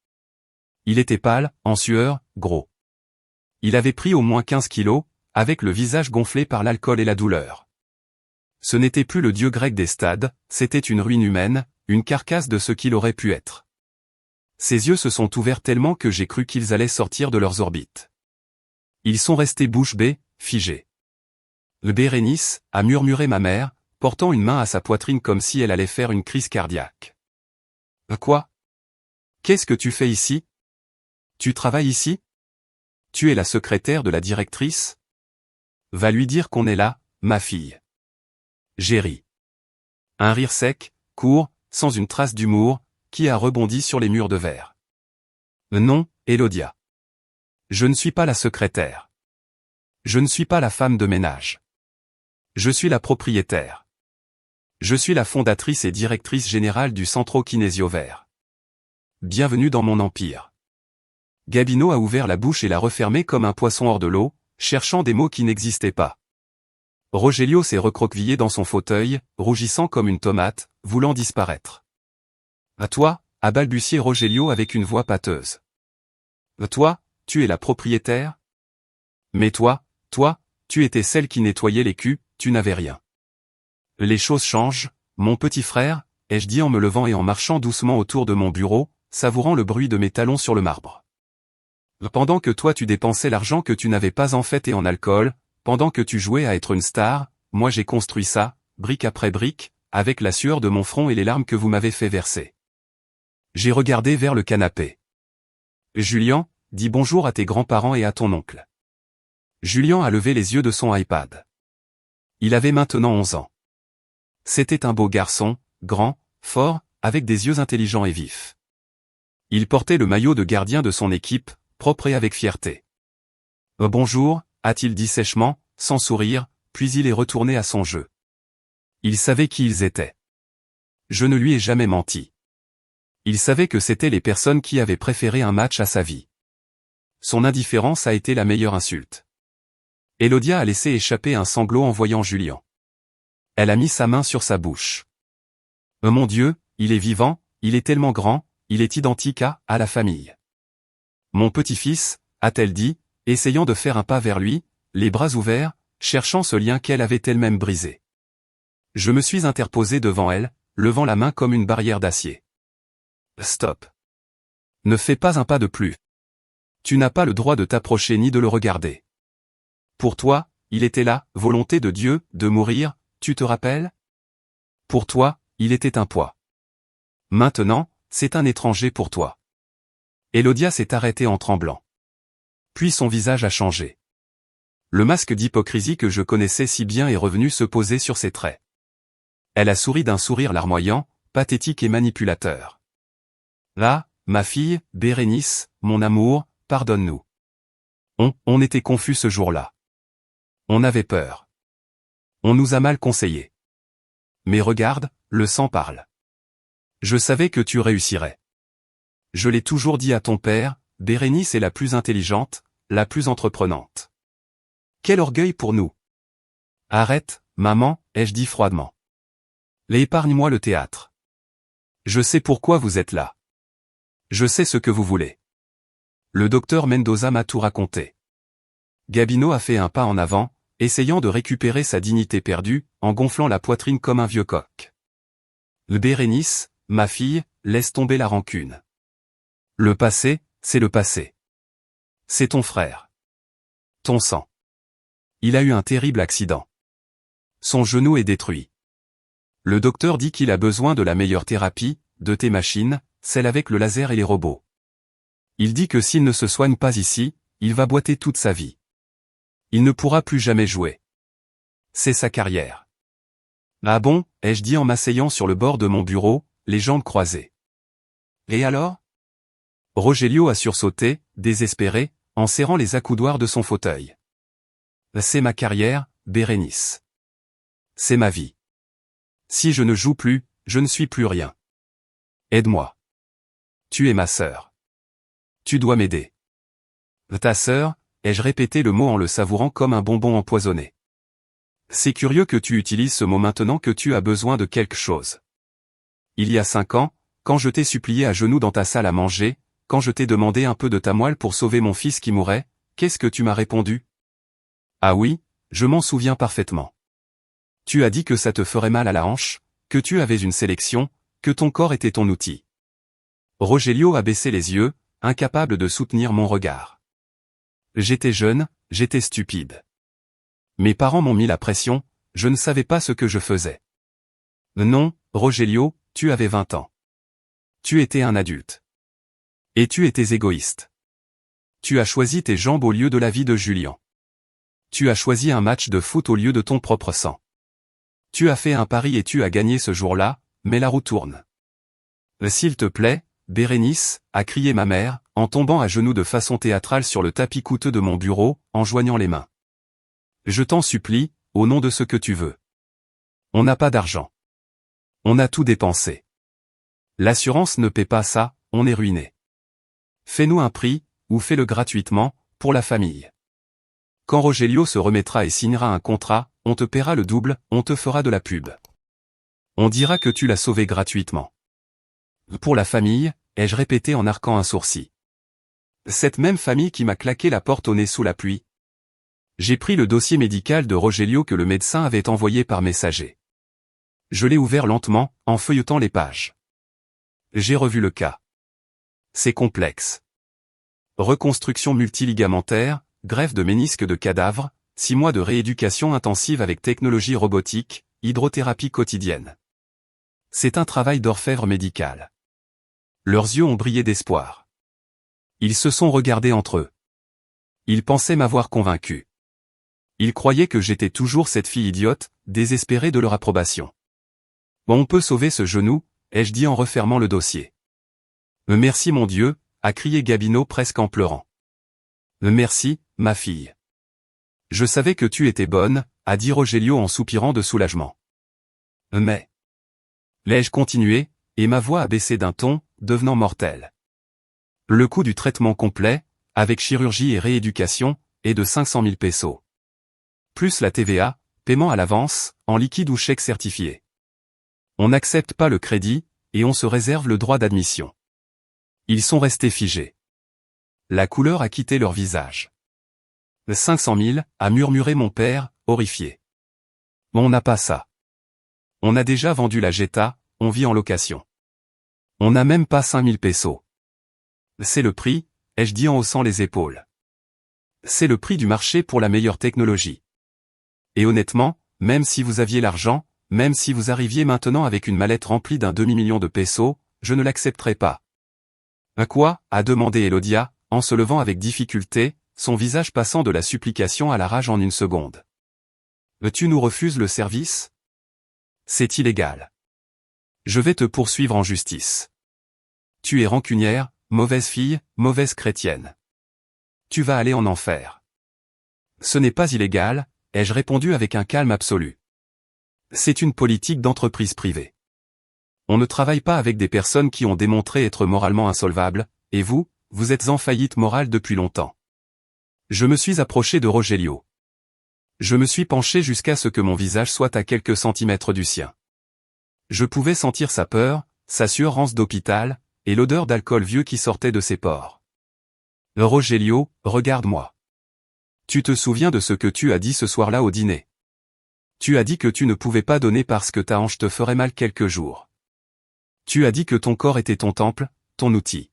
Il était pâle, en sueur, gros. Il avait pris au moins 15 kilos, avec le visage gonflé par l'alcool et la douleur. Ce n'était plus le dieu grec des stades, c'était une ruine humaine, une carcasse de ce qu'il aurait pu être. Ses yeux se sont ouverts tellement que j'ai cru qu'ils allaient sortir de leurs orbites. Ils sont restés bouche bée, figés. « Bérénice » a murmuré ma mère, portant une main à sa poitrine comme si elle allait faire une crise cardiaque. « Quoi ? Qu'est-ce que tu fais ici ? Tu travailles ici ? Tu es la secrétaire de la directrice ? Va lui dire qu'on est là, ma fille. » J'ai ri. Un rire sec, court, sans une trace d'humour, qui a rebondi sur les murs de verre. « Non, Elodia. Je ne suis pas la secrétaire. Je ne suis pas la femme de ménage. Je suis la propriétaire. Je suis la fondatrice et directrice générale du Centro Kinesio Vert. Bienvenue dans mon empire. » Gabino a ouvert la bouche et l'a refermée comme un poisson hors de l'eau, cherchant des mots qui n'existaient pas. Rogelio s'est recroquevillé dans son fauteuil, rougissant comme une tomate, voulant disparaître. « À toi » a balbutié Rogelio avec une voix pâteuse. « Toi, tu es la propriétaire ? Mais toi, tu étais celle qui nettoyait les culs, tu n'avais rien. » « Les choses changent, mon petit frère, ai-je dit en me levant et en marchant doucement autour de mon bureau, savourant le bruit de mes talons sur le marbre. Pendant que toi tu dépensais l'argent que tu n'avais pas en fête et en alcool, pendant que tu jouais à être une star, moi j'ai construit ça, brique après brique, avec la sueur de mon front et les larmes que vous m'avez fait verser. J'ai regardé vers le canapé. « Julien, dis bonjour à tes grands-parents et à ton oncle. Julien a levé les yeux de son iPad. Il avait maintenant 11 ans. C'était un beau garçon, grand, fort, avec des yeux intelligents et vifs. Il portait le maillot de gardien de son équipe, propre et avec fierté. « Bonjour », a-t-il dit sèchement, sans sourire, puis il est retourné à son jeu. Il savait qui ils étaient. Je ne lui ai jamais menti. Il savait que c'étaient les personnes qui avaient préféré un match à sa vie. Son indifférence a été la meilleure insulte. Elodia a laissé échapper un sanglot en voyant Julien. Elle a mis sa main sur sa bouche. « Mon Dieu, il est vivant, il est tellement grand, il est identique à la famille. »« Mon petit-fils » a-t-elle dit, essayant de faire un pas vers lui, les bras ouverts, cherchant ce lien qu'elle avait elle-même brisé. Je me suis interposé devant elle, levant la main comme une barrière d'acier. « Stop. Ne fais pas un pas de plus. Tu n'as pas le droit de t'approcher ni de le regarder. Pour toi, il était là, volonté de Dieu, de mourir, tu te rappelles? Pour toi, il était un poids. Maintenant, c'est un étranger pour toi. » Elodia s'est arrêtée en tremblant. Puis son visage a changé. Le masque d'hypocrisie que je connaissais si bien est revenu se poser sur ses traits. Elle a souri d'un sourire larmoyant, pathétique et manipulateur. « Là, ma fille, Bérénice, mon amour, pardonne-nous. On était confus ce jour-là. On avait peur. On nous a mal conseillés. Mais regarde, le sang parle. Je savais que tu réussirais. Je l'ai toujours dit à ton père, Bérénice est la plus intelligente, la plus entreprenante. Quel orgueil pour nous. Arrête, maman, ai-je dit froidement. Épargne-moi le théâtre. Je sais pourquoi vous êtes là. Je sais ce que vous voulez. Le docteur Mendoza m'a tout raconté. Gabino a fait un pas en avant, essayant de récupérer sa dignité perdue, en gonflant la poitrine comme un vieux coq. Bérénice, ma fille, laisse tomber la rancune. Le passé, c'est le passé. C'est ton frère. Ton sang. Il a eu un terrible accident. Son genou est détruit. Le docteur dit qu'il a besoin de la meilleure thérapie, de tes machines, celle avec le laser et les robots. Il dit que s'il ne se soigne pas ici, il va boiter toute sa vie. Il ne pourra plus jamais jouer. C'est sa carrière. Ah bon, ai-je dit en m'asseyant sur le bord de mon bureau, les jambes croisées. Et alors? Rogelio a sursauté, désespéré, en serrant les accoudoirs de son fauteuil. C'est ma carrière, Bérénice. C'est ma vie. Si je ne joue plus, je ne suis plus rien. Aide-moi. Tu es ma sœur. Tu dois m'aider. Ta sœur, ai-je répété le mot en le savourant comme un bonbon empoisonné. C'est curieux que tu utilises ce mot maintenant que tu as besoin de quelque chose. Il y a 5 ans, quand je t'ai supplié à genoux dans ta salle à manger, quand je t'ai demandé un peu de ta moelle pour sauver mon fils qui mourait, qu'est-ce que tu m'as répondu? Ah oui, je m'en souviens parfaitement. Tu as dit que ça te ferait mal à la hanche, que tu avais une sélection, que ton corps était ton outil. Rogelio a baissé les yeux, incapable de soutenir mon regard. J'étais jeune, j'étais stupide. Mes parents m'ont mis la pression, je ne savais pas ce que je faisais. Non, Rogelio, tu avais 20 ans. Tu étais un adulte. Et tu étais égoïste. Tu as choisi tes jambes au lieu de la vie de Julien. Tu as choisi un match de foot au lieu de ton propre sang. Tu as fait un pari et tu as gagné ce jour-là, mais la roue tourne. S'il te plaît, Bérénice, a crié ma mère, en tombant à genoux de façon théâtrale sur le tapis coûteux de mon bureau, en joignant les mains. Je t'en supplie, au nom de ce que tu veux. On n'a pas d'argent. On a tout dépensé. L'assurance ne paie pas ça, on est ruiné. Fais-nous un prix, ou fais-le gratuitement, pour la famille. Quand Rogelio se remettra et signera un contrat, on te paiera le double, on te fera de la pub. On dira que tu l'as sauvé gratuitement. Pour la famille, ai-je répété en arquant un sourcil. Cette même famille qui m'a claqué la porte au nez sous la pluie. J'ai pris le dossier médical de Rogelio que le médecin avait envoyé par messager. Je l'ai ouvert lentement, en feuilletant les pages. J'ai revu le cas. C'est complexe. Reconstruction multiligamentaire, greffe de ménisque de cadavre, 6 mois de rééducation intensive avec technologie robotique, hydrothérapie quotidienne. C'est un travail d'orfèvre médical. Leurs yeux ont brillé d'espoir. Ils se sont regardés entre eux. Ils pensaient m'avoir convaincu. Ils croyaient que j'étais toujours cette fille idiote, désespérée de leur approbation. On peut sauver ce genou, ai-je dit en refermant le dossier. Merci mon Dieu, a crié Gabino presque en pleurant. Merci, ma fille. Je savais que tu étais bonne, a dit Rogelio en soupirant de soulagement. Mais... l'ai-je continué, et ma voix a baissé d'un ton, devenant mortelle. Le coût du traitement complet, avec chirurgie et rééducation, est de 500 000 pesos. Plus la TVA, paiement à l'avance, en liquide ou chèque certifié. On n'accepte pas le crédit, et on se réserve le droit d'admission. Ils sont restés figés. La couleur a quitté leur visage. 500 000, a murmuré mon père, horrifié. On n'a pas ça. On a déjà vendu la Jetta, on vit en location. On n'a même pas 5 000 pesos. C'est le prix, ai-je dit en haussant les épaules. C'est le prix du marché pour la meilleure technologie. Et honnêtement, même si vous aviez l'argent, même si vous arriviez maintenant avec une mallette remplie d'un demi-million de pesos, je ne l'accepterai pas. Quoi, a demandé Elodia, en se levant avec difficulté, son visage passant de la supplication à la rage en une seconde. Tu nous refuses le service? C'est illégal. Je vais te poursuivre en justice. Tu es rancunière, mauvaise fille, mauvaise chrétienne. Tu vas aller en enfer. Ce n'est pas illégal, ai-je répondu avec un calme absolu. C'est une politique d'entreprise privée. On ne travaille pas avec des personnes qui ont démontré être moralement insolvables, et vous, vous êtes en faillite morale depuis longtemps. Je me suis approché de Rogelio. Je me suis penché jusqu'à ce que mon visage soit à quelques centimètres du sien. Je pouvais sentir sa peur, sa sueur rance d'hôpital, et l'odeur d'alcool vieux qui sortait de ses pores. Rogelio, regarde-moi. Tu te souviens de ce que tu as dit ce soir-là au dîner? Tu as dit que tu ne pouvais pas donner parce que ta hanche te ferait mal quelques jours. Tu as dit que ton corps était ton temple, ton outil.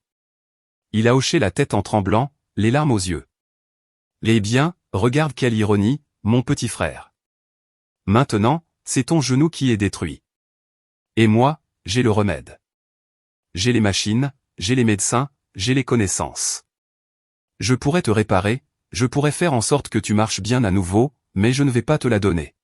Il a hoché la tête en tremblant, les larmes aux yeux. Eh bien, regarde quelle ironie, mon petit frère. Maintenant, c'est ton genou qui est détruit. Et moi, j'ai le remède. J'ai les machines, j'ai les médecins, j'ai les connaissances. Je pourrais te réparer, je pourrais faire en sorte que tu marches bien à nouveau, mais je ne vais pas te la donner.